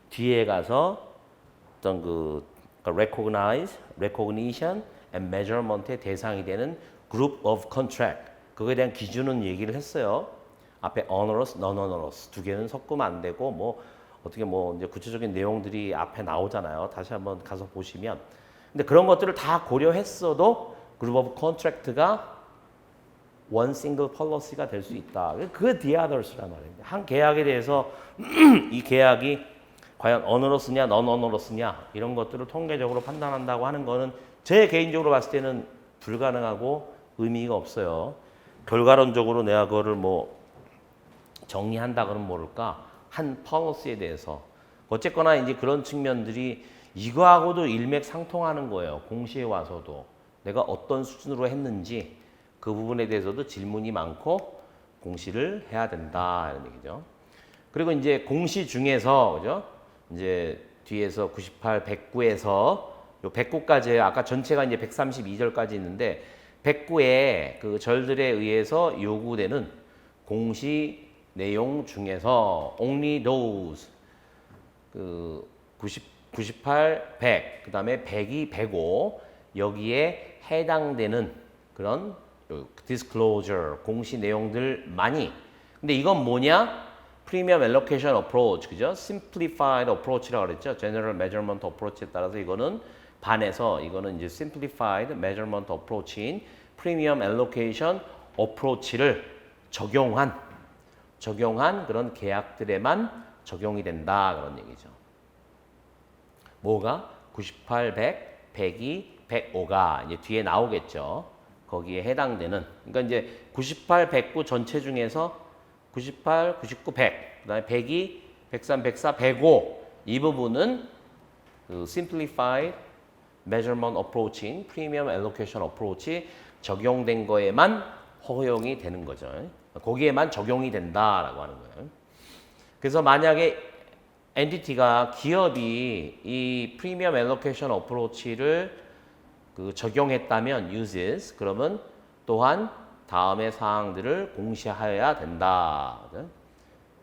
뒤에 가서 어떤 그 recognize, recognition and measurement의 대상이 되는 group of contract 그거에 대한 기준은 얘기를 했어요. 앞에 onerous, non-onerous 두 개는 섞으면 안 되고 뭐 어떻게 뭐 이제 구체적인 내용들이 앞에 나오잖아요. 다시 한번 가서 보시면. 근데 그런 것들을 다 고려했어도 group of contract가 one single policy가 될 수 있다. 그게 the others란 말입니다. 한 계약에 대해서 이 계약이 과연 onerous냐, non-onerous냐 이런 것들을 통계적으로 판단한다고 하는 거는 제 개인적으로 봤을 때는 불가능하고 의미가 없어요. 결과론적으로 내가 그거를 뭐 정리한다 그러면 모를까 한 policy에 대해서 어쨌거나 이제 그런 측면들이 이거하고도 일맥상통하는 거예요. 공시에 와서도 내가 어떤 수준으로 했는지 그 부분에 대해서도 질문이 많고 공시를 해야 된다 이런 얘기죠. 그리고 이제 공시 중에서 그죠? 이제 뒤에서 98, 109에서 요 109까지예요. 아까 전체가 이제 132절까지 있는데 109의 그 절들에 의해서 요구되는 공시 내용 중에서 only those 그 98, 100, 그다음에 102, 105 여기에 해당되는 그런 disclosure 공시 내용들만이 근데 이건 뭐냐? 프리미엄 엘로케이션 어프로치 그죠? simplified approach라고 그랬죠. general measurement approach에 따라서 이거는 반해서 이거는 이제 simplified measurement approach인 프리미엄 엘로케이션 어프로치를 적용한 그런 계약들에만 적용이 된다 그런 얘기죠. 뭐가 98, 100, 102, 105가 이제 뒤에 나오겠죠. 거기에 해당되는 그러니까 이제 98, 109 전체 중에서 98, 99, 100 그다음에 102, 103, 104, 105 이 부분은 그 simplified measurement approach인 premium allocation approach 적용된 거에만 허용이 되는 거죠. 거기에만 적용이 된다라고 하는 거예요. 그래서 만약에 엔티티가 기업이 이 프리미엄 엘로케이션 어프로치를 그 적용했다면 uses 그러면 또한 다음의 사항들을 공시하여야 된다.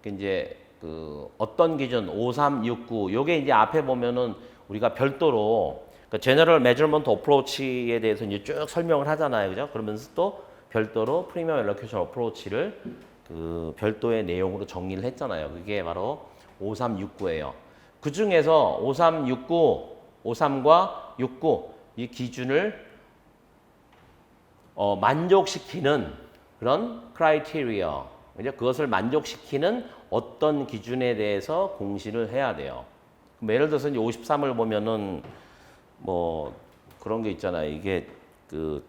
이제 그 어떤 기준 5369 요게 이제 앞에 보면은 우리가 별도로 그 제너럴 메저먼트 어프로치에 대해서 이제 쭉 설명을 하잖아요. 그죠? 그러면서 또 별도로 프리미엄 엘로케이션 어프로치를 그 별도의 내용으로 정리를 했잖아요. 그게 바로 5369예요. 그 중에서 5369, 53과 69 이 기준을 만족시키는 그런 크라이테리어, 그것을 만족시키는 어떤 기준에 대해서 공시를 해야 돼요. 예를 들어서 이제 53을 보면은 뭐 그런 게 있잖아요. 이게 그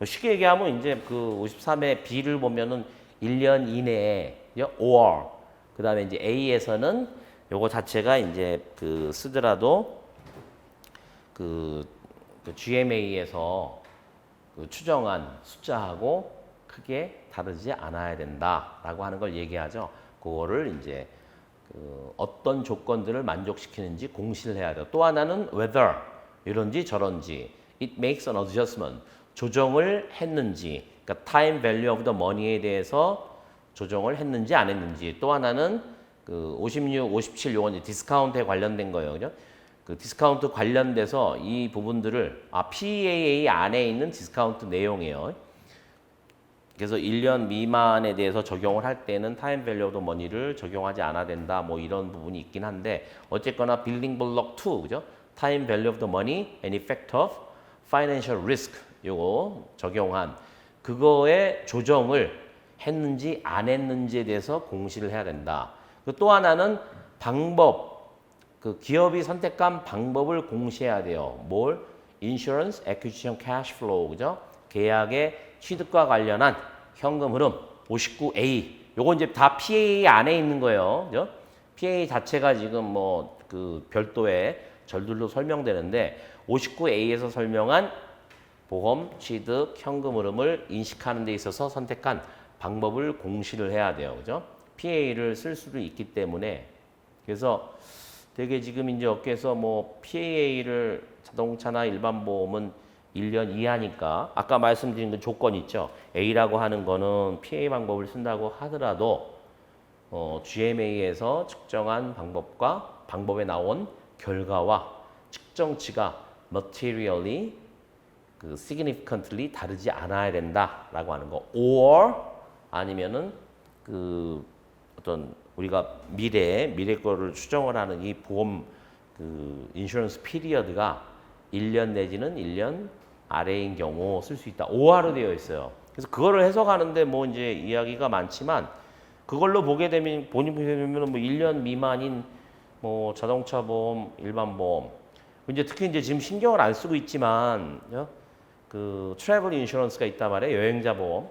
쉽게 얘기하면 이제 그 53의 B를 보면은 1년 이내에 5월 그다음에 이제 A에서는 요거 자체가 이제 그 쓰더라도 그 GMA에서 그 추정한 숫자하고 크게 다르지 않아야 된다라고 하는 걸 얘기하죠. 그거를 이제 그 어떤 조건들을 만족시키는지 공시를 해야 돼요. 또 하나는 whether 이런지 저런지 it makes an adjustment 조정을 했는지 그러니까 time value of the money에 대해서 조정을 했는지 안 했는지 또 하나는 그 56, 57 요건 이제 디스카운트에 관련된 거예요. 그죠? 그 디스카운트 관련돼서 이 부분들을 PAA 안에 있는 디스카운트 내용이에요. 그래서 1년 미만에 대해서 적용을 할 때는 타임 밸류 오브 머니를 적용하지 않아야 된다. 뭐 이런 부분이 있긴 한데 어쨌거나 빌딩 블록 2 그죠? 타임 밸류 오브 머니 and effect of financial risk 요거 적용한 그거의 조정을 했는지 안 했는지에 대해서 공시를 해야 된다. 또 하나는 방법 그 기업이 선택한 방법을 공시해야 돼요. 뭘? Insurance Acquisition Cash Flow 그죠? 계약의 취득과 관련한 현금 흐름 59A 요건 이제 다 PAA 안에 있는 거예요. 그죠? PAA 자체가 지금 뭐 그 별도의 절들로 설명되는데 59A에서 설명한 보험, 취득, 현금 흐름을 인식하는 데 있어서 선택한 방법을 공시를 해야 돼요. 그죠? PA를 쓸 수도 있기 때문에 그래서 되게 지금 이제 업계에서 뭐 PA를 자동차나 일반 보험은 1년 이하니까 아까 말씀드린 그 조건 있죠. A라고 하는 거는 PA 방법을 쓴다고 하더라도 GMA에서 측정한 방법과 방법에 나온 결과와 측정치가 materially 그 significantly 다르지 않아야 된다라고 하는 거. or 아니면은 그 어떤 우리가 미래 거를 추정을 하는 이 보험 그 인슈런스 피리어드가 1년 내지는 1년 아래인 경우 쓸 수 있다. OR로 되어 있어요. 그래서 그거를 해석하는데 뭐 이제 이야기가 많지만 그걸로 보게 되면 뭐 1년 미만인 뭐 자동차 보험, 일반 보험 이제 특히 이제 지금 신경을 안 쓰고 있지만 그 트래블 인슈런스가 있단 말이에요. 여행자 보험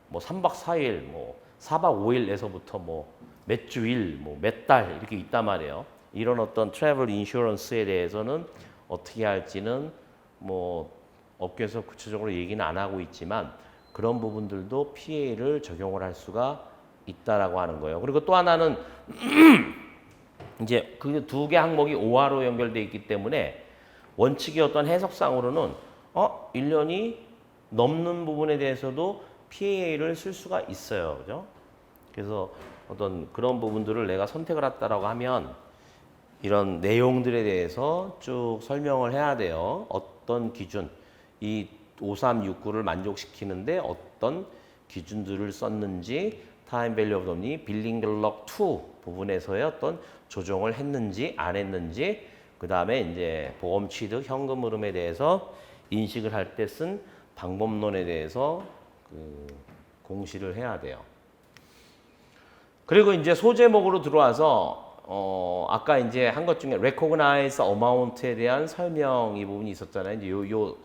뭐 3박 4일 뭐 4박 5일에서부터 뭐 몇 주일, 뭐 몇 달 이렇게 있단 말이에요. 이런 어떤 트래블 인슈런스에 대해서는 어떻게 할지는 뭐 업계에서 구체적으로 얘기는 안 하고 있지만 그런 부분들도 PA를 적용을 할 수가 있다라고 하는 거예요. 그리고 또 하나는 이제 그 두 개 항목이 OR로 연결돼 있기 때문에 원칙의 어떤 해석상으로는 1년이 넘는 부분에 대해서도 PA를 쓸 수가 있어요. 그죠? 그래서 어떤 그런 부분들을 내가 선택을 했다라고 하면 이런 내용들에 대해서 쭉 설명을 해야 돼요. 어떤 기준, 이 5369를 만족시키는데 어떤 기준들을 썼는지, 타임 밸류 오브 머니, 빌링 블록 2 부분에서의 어떤 조정을 했는지 안 했는지, 그 다음에 이제 보험 취득, 현금 흐름에 대해서 인식을 할 때 쓴 방법론에 대해서 그 공시를 해야 돼요. 그리고 이제 소제목으로 들어와서 아까 이제 한 것 중에 recognize amount에 대한 설명 이 부분이 있었잖아요. 이제 요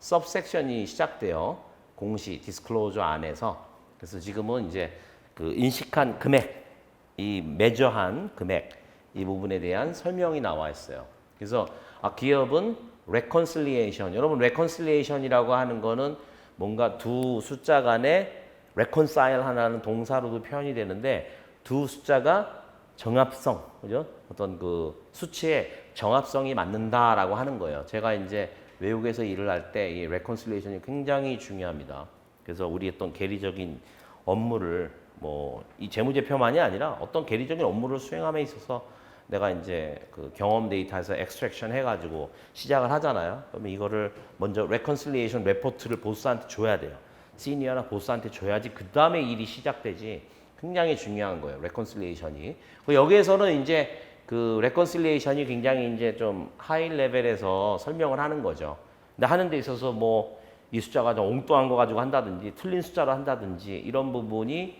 sub섹션이 시작돼요. 공시 disclosure 안에서. 그래서 지금은 이제 그 인식한 금액, 이 매저한 금액 이 부분에 대한 설명이 나와 있어요. 그래서 기업은 reconciliation. 여러분 reconciliation이라고 하는 거는 뭔가 두 숫자 간에 reconcile 하나는 동사로도 표현이 되는데 두 숫자가 정합성, 그죠? 어떤 그 수치의 정합성이 맞는다라고 하는 거예요. 제가 이제 외국에서 일을 할 때 이 reconciliation이 굉장히 중요합니다. 그래서 우리 어떤 계리적인 업무를 뭐 이 재무제표만이 아니라 어떤 계리적인 업무를 수행함에 있어서 내가 이제 그 경험 데이터에서 엑스트랙션 해가지고 시작을 하잖아요. 그러면 이거를 먼저 레컨실리에이션 레포트를 보스한테 줘야 돼요. 시니어나 보스한테 줘야지 그 다음에 일이 시작되지. 굉장히 중요한 거예요. 레컨실리에이션이. 여기에서는 이제 그 레컨실리에이션이 굉장히 이제 좀 하이 레벨에서 설명을 하는 거죠. 근데 하는 데 있어서 뭐 이 숫자가 좀 엉뚱한 거 가지고 한다든지 틀린 숫자로 한다든지 이런 부분이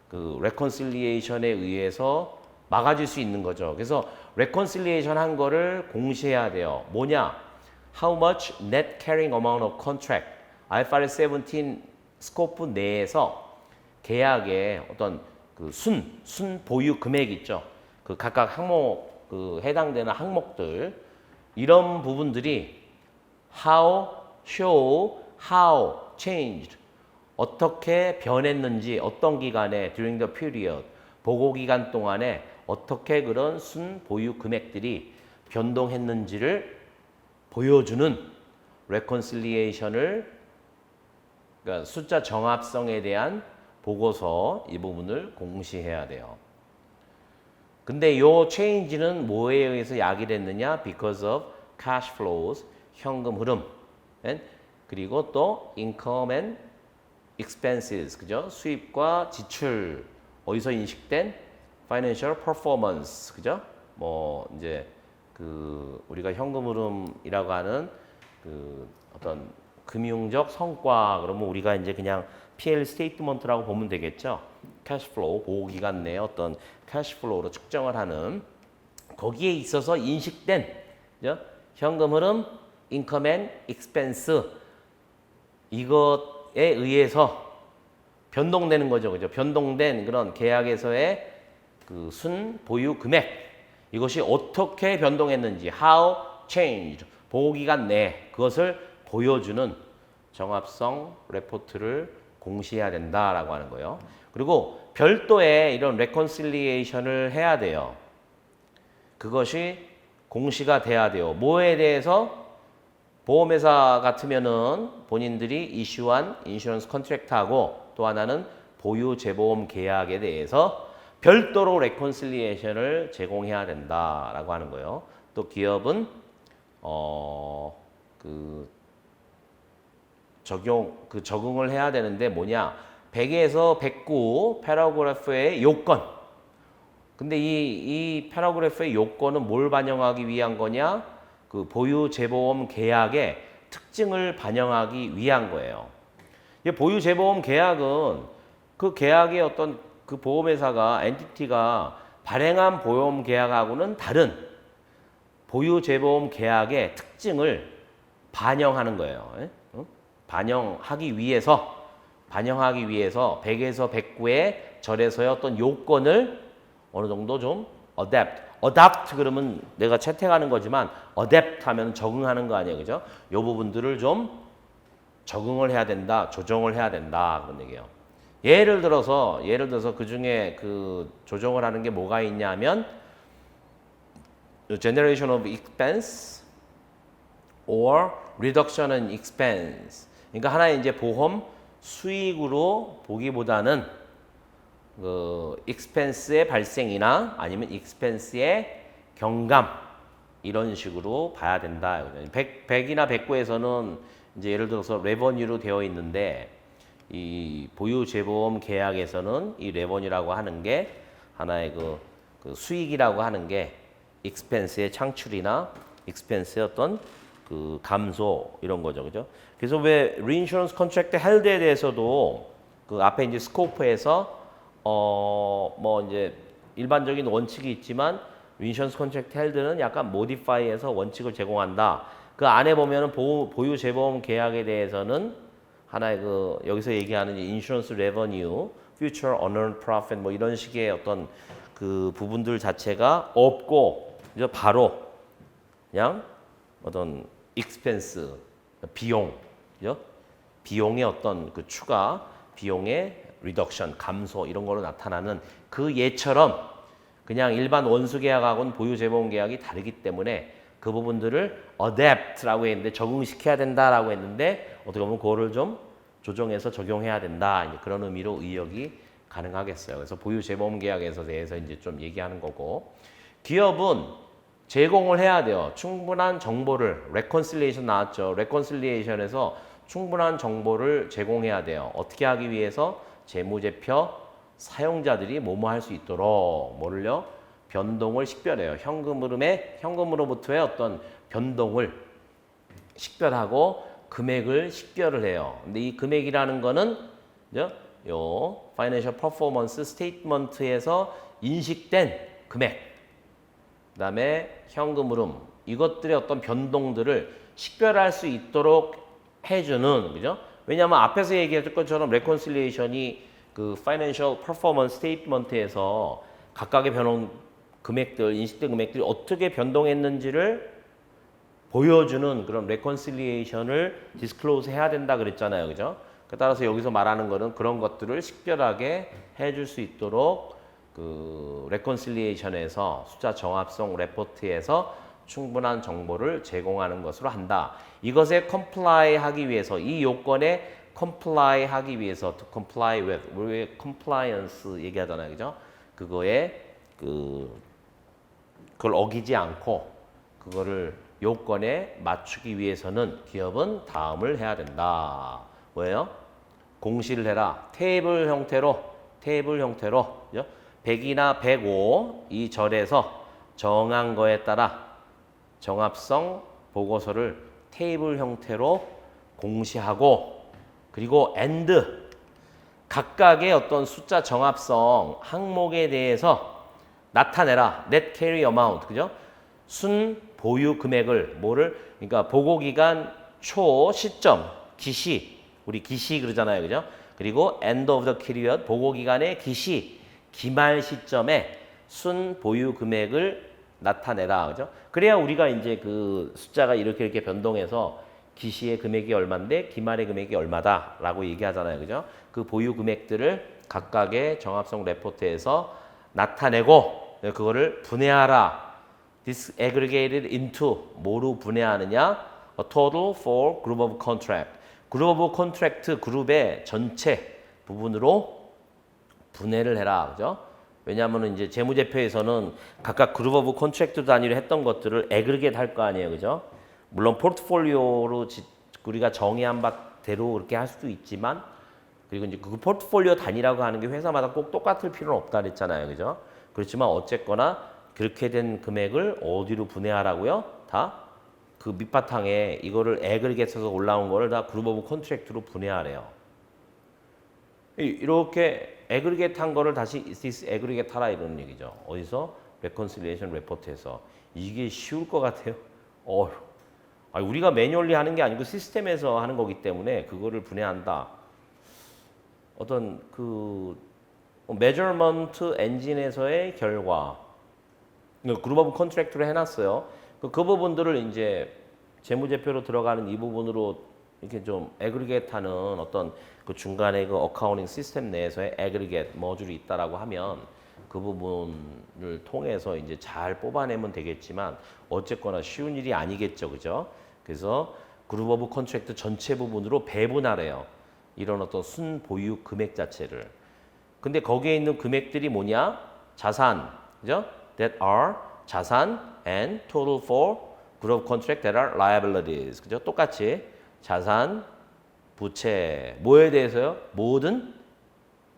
그 레컨실리에이션에 의해서 막아질 수 있는 거죠. 그래서 레컨실리에이션 한 거를 공시해야 돼요. 뭐냐? How much net carrying amount of contract? IFRS 17 스코프 내에서 계약의 어떤 그 순 보유 금액 있죠. 그 각각 항목 그 해당되는 항목들 이런 부분들이 how, show, how, changed 어떻게 변했는지 어떤 기간에 during the period 보고 기간 동안에 어떻게 그런 순 보유 금액들이 변동했는지를 보여주는 레컨실리에이션을 그러니까 숫자 정합성에 대한 보고서 이 부분을 공시해야 돼요. 근데 요 change는 뭐에 의해서 야기됐느냐? Because of cash flows, 현금 흐름, 그리고 또 income and expenses, 그죠? 수입과 지출 어디서 인식된 financial performance, 그죠? 뭐 이제 그 우리가 현금 흐름이라고 하는 그 어떤 금융적 성과 그러면 우리가 이제 그냥 P&L 스테이트먼트라고 보면 되겠죠. 캐시플로우 보호 기간 내에 어떤 캐시플로우로 측정을 하는 거기에 있어서 인식된 그죠? 현금 흐름, 인컴 앤 익스펜스 이것에 의해서 변동되는 거죠. 그죠? 변동된 그런 계약에서의 그 순 보유 금액 이것이 어떻게 변동했는지 how changed 보호 기간 내 그것을 보여주는 정합성 레포트를 공시해야 된다라고 하는 거예요. 그리고 별도의 이런 레컨실리에이션을 해야 돼요. 그것이 공시가 돼야 돼요. 뭐에 대해서? 보험회사 같으면은 본인들이 이슈한 인슈런스 컨트랙트하고 또 하나는 보유 재보험 계약에 대해서 별도로 레컨실리에이션을 제공해야 된다라고 하는 거예요. 또 기업은 적응을 해야 되는데 뭐냐? 100에서 109 패러그래프의 요건. 근데 이 패러그래프의 요건은 뭘 반영하기 위한 거냐? 그 보유 재보험 계약의 특징을 반영하기 위한 거예요. 이 보유 재보험 계약은 그 계약의 어떤 그 보험회사가 엔티티가 발행한 보험 계약하고는 다른 보유 재보험 계약의 특징을 반영하는 거예요. 반영하기 위해서 100에서 109의 절에서의 어떤 요건을 어느 정도 좀 adapt 그러면 내가 채택하는 거지만 adapt 하면 적응하는 거 아니에요. 그죠? 요 부분들을 좀 적응을 해야 된다, 조정을 해야 된다 그런 얘기예요. 예를 들어서 그 중에 그 조정을 하는 게 뭐가 있냐면 generation of expense or reduction in expense. 그러니까 하나의 이제 보험 수익으로 보기보다는 그 expense의 발생이나 아니면 expense의 경감 이런 식으로 봐야 된다. 100이나 109에서는 이제 예를 들어서 레버뉴로 되어 있는데 이 보유 재보험 계약에서는 이 레버뉴라고 하는 게 하나의 그 수익이라고 하는 게 expense의 창출이나 expense의 어떤 그 감소 이런 거죠. 그죠? 그래서 왜 reinsurance contract held에 대해서도 그 앞에 이제 스코프에서 뭐 이제 일반적인 원칙이 있지만 reinsurance contract held는 약간 modify해서 원칙을 제공한다. 그 안에 보면은 보유 재보험 계약에 대해서는 하나의 그 여기서 얘기하는 insurance revenue, future unearned profit 뭐 이런 식의 어떤 그 부분들 자체가 없고 이제 바로 그냥 어떤 expense 비용, 그죠? 비용의 어떤 그 추가, 비용의 reduction 감소 이런 거로 나타나는 그 예처럼 그냥 일반 원수 계약하고는 보유 재보험 계약이 다르기 때문에 그 부분들을 adapt라고 했는데 적응시켜야 된다라고 했는데 어떻게 보면 그거를 좀 조정해서 적용해야 된다. 이제 그런 의미로 의역이 가능하겠어요. 그래서 보유 재보험 계약에서 대해서 이제 좀 얘기하는 거고, 기업은 제공을 해야 돼요. 충분한 정보를, 레컨실리에이션 나왔죠. 레컨실리에이션에서 충분한 정보를 제공해야 돼요. 어떻게 하기 위해서? 재무제표 사용자들이 뭐뭐 할 수 있도록 뭐를요? 변동을 식별해요. 현금으로부터의 어떤 변동을 식별하고 금액을 식별을 해요. 근데 이 금액이라는 거는 요 Financial Performance Statement에서 인식된 금액, 그다음에 현금 흐름, 이것들의 어떤 변동들을 식별할 수 있도록 해주는, 그죠? 왜냐하면 앞에서 얘기했던 것처럼 레콘실리에이션이 그 Financial Performance Statement에서 각각의 변동 금액들, 인식된 금액들이 어떻게 변동했는지를 보여주는 그런 레콘실리에이션을 디스클로즈 해야 된다 그랬잖아요, 그죠? 따라서 여기서 말하는 거는 그런 것들을 식별하게 해줄 수 있도록 그 레콘실리에이션에서 숫자 정합성 레포트에서 충분한 정보를 제공하는 것으로 한다. 이것에 comply 하기 위해서, 이 요건에 comply 하기 위해서, to comply with, 우리 compliance 얘기하잖아요, 그죠? 그거에 그걸 어기지 않고 그거를 요건에 맞추기 위해서는 기업은 다음을 해야 된다. 뭐예요? 공시를 해라. 테이블 형태로, 그죠? 100이나 105 이 절에서 정한 거에 따라 정합성 보고서를 테이블 형태로 공시하고, 그리고 and 각각의 어떤 숫자 정합성 항목에 대해서 나타내라. net carry amount, 그죠? 순 보유 금액을 그러니까 보고 기간 초 시점 기시, 우리 기시 그러잖아요, 그죠? 그리고 end of the period 보고 기간의 기말 시점에 순 보유 금액을 나타내라, 그죠? 그래야 우리가 이제 그 숫자가 이렇게 변동해서 기시의 금액이 얼마인데 기말의 금액이 얼마다라고 얘기하잖아요, 그죠? 그 보유 금액들을 각각의 정합성 레포트에서 나타내고 그거를 분해하라. disaggregated into 뭐로 분해하느냐? A total for group of contract. group of contract 그룹의 전체 부분으로 분해를 해라, 그죠? 왜냐하면 이제 재무제표에서는 각각 그룹 오브 컨트랙트 단위로 했던 것들을 에그리게이트 할 거 아니에요, 그죠? 물론 포트폴리오로 우리가 정의한 바대로 그렇게 할 수도 있지만, 그리고 이제 그 포트폴리오 단위라고 하는 게 회사마다 꼭 똑같을 필요는 없다 그랬잖아요, 그죠? 그렇지만 어쨌거나 그렇게 된 금액을 어디로 분해하라고요? 다 그 밑바탕에 이거를 에그리게이트해서 올라온 거를 다 그룹 오브 컨트랙트로 분해하래요. 이렇게 에그리게이트 한 거를 다시 디스에그리게이트 하라 이런 얘기죠. 어디서? 레콘실리에이션 레포트에서. 이게 쉬울 것 같아요? 우리가 매뉴얼리 하는 게 아니고 시스템에서 하는 거기 때문에 그거를 분해한다. 어떤 그 메저먼트 엔진에서의 결과, 그룹 오브 컨트랙트로 해놨어요. 그 부분들을 이제 재무제표로 들어가는 이 부분으로 이렇게 좀 에그리게이트하는 어떤 그 중간에 그 어카운팅 시스템 내에서의 에그리게이트 머줄이 있다라고 하면 그 부분을 통해서 이제 잘 뽑아내면 되겠지만 어쨌거나 쉬운 일이 아니겠죠, 그죠? 그래서 그룹 오브 컨트랙트 전체 부분으로 배분하래요. 이런 어떤 순 보유 금액 자체를. 근데 거기에 있는 금액들이 뭐냐? 자산, 그죠? That are 자산 and total for group contract that are liabilities, 그죠? 똑같이 자산, 부채, 뭐에 대해서요? 모든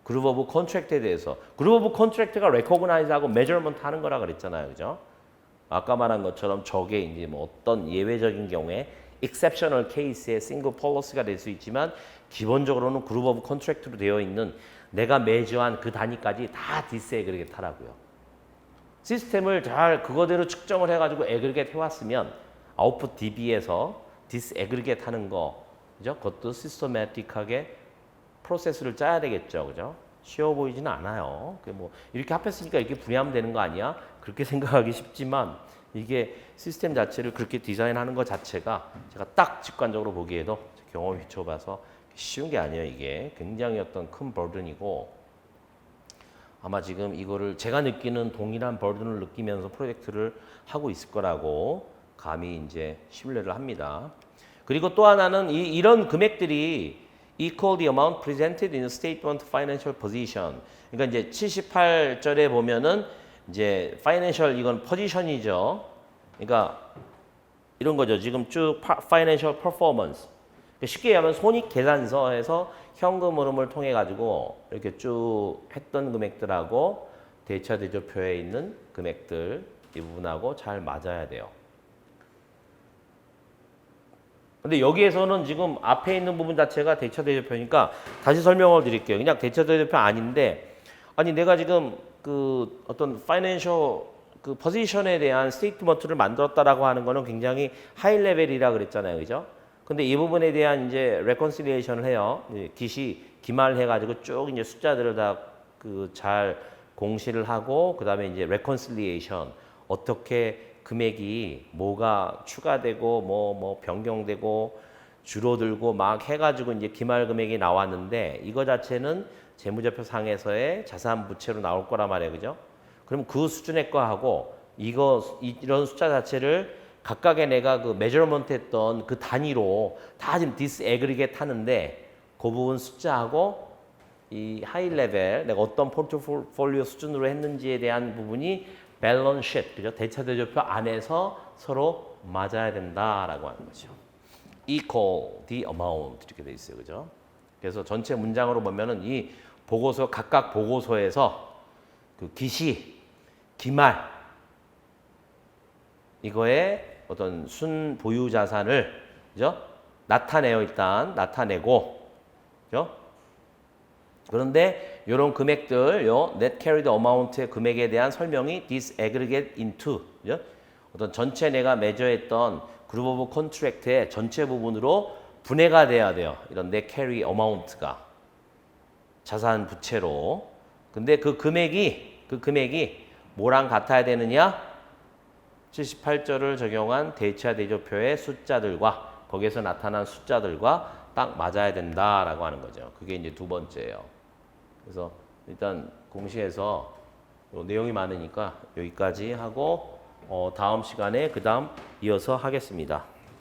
그룹 오브 컨트랙트에 대해서. 그룹 오브 컨트랙트가 레코그나이즈하고 메저먼트 하는 거라 그랬잖아요, 그죠? 아까 말한 것처럼 저게 이제 뭐 어떤 예외적인 경우에 exceptional case의 싱글 폴리시가 될 수 있지만 기본적으로는 그룹 오브 컨트랙트로 되어 있는 내가 매주한 그 단위까지 다 디스에그리게이트 하라고요. 시스템을 잘 그거대로 측정을 해가지고 에그리게이트 해왔으면 아웃풋 DB에서 디스에그리게이트 하는 거, 그죠? 그것도 시스테매틱하게 프로세스를 짜야 되겠죠, 그죠? 쉬워 보이지는 않아요. 뭐 이렇게 합했으니까 이렇게 분해하면 되는 거 아니야? 그렇게 생각하기 쉽지만 이게 시스템 자체를 그렇게 디자인하는 것 자체가 제가 딱 직관적으로 보기에도 경험이 비춰봐서 쉬운 게 아니에요. 이게 굉장히 어떤 큰 버든이고 아마 지금 이거를 제가 느끼는 동일한 버든을 느끼면서 프로젝트를 하고 있을 거라고 감히 이제 신뢰를 합니다. 그리고 또 하나는 이런 금액들이 equal the amount presented in the statement of financial position. 그러니까 이제 78절에 보면은 이제 financial 이건 포지션이죠. 그러니까 이런 거죠. 지금 쭉 financial performance. 쉽게 얘기하면 손익계산서에서 현금 흐름을 통해 가지고 이렇게 쭉 했던 금액들하고 대차 대조표에 있는 금액들 이 부분하고 잘 맞아야 돼요. 근데 여기에서는 지금 앞에 있는 부분 자체가 대차 대조표니까 다시 설명을 드릴게요. 그냥 대차 대조표 아닌데 아니 내가 지금 그 어떤 파이낸셜 그 포지션에 대한 스테이트먼트를 만들었다라고 하는 거는 굉장히 하이 레벨이라 그랬잖아요. 그죠? 근데 이 부분에 대한 이제 레콘실리에이션을 해요. 기말해 가지고 쭉 이제 숫자들을 다 그 잘 공시를 하고 그다음에 이제 레콘실리에이션 어떻게 금액이 뭐가 추가되고 뭐 변경되고 줄어들고 막 해가지고 이제 기말 금액이 나왔는데 이거 자체는 재무제표 상에서의 자산 부채로 나올 거란 말이에요, 그죠? 그럼 그 수준의 거하고 이런 숫자 자체를 각각의 내가 그 메저먼트 했던 그 단위로 다 지금 디스애그리게이트 하는데 그 부분 숫자하고 이 하이 레벨 내가 어떤 포트폴리오 수준으로 했는지에 대한 부분이 밸런스 시트, 그죠? 대차 대조표 안에서 서로 맞아야 된다라고 하는 거죠. equal the amount 이렇게 돼 있어요, 그죠? 그래서 전체 문장으로 보면은 이 보고서 각각 보고서에서 그 기시, 기말 이거의 어떤 순 보유 자산을 그죠? 나타내요 일단 나타내고, 그죠? 그런데 이런 금액들, 요 net carried amount의 금액에 대한 설명이 disaggregate into, 그죠? 어떤 전체 내가 매저했던 그룹 오브 컨트랙트의 전체 부분으로 분해가 돼야 돼요. 이런 net carry amount가 자산 부채로. 근데 그 금액이 뭐랑 같아야 되느냐? 78절을 적용한 대차 대조표의 숫자들과 거기에서 나타난 숫자들과 딱 맞아야 된다라고 하는 거죠. 그게 이제 두 번째예요. 그래서 일단 공시에서 내용이 많으니까 여기까지 하고 다음 시간에 그 다음 이어서 하겠습니다.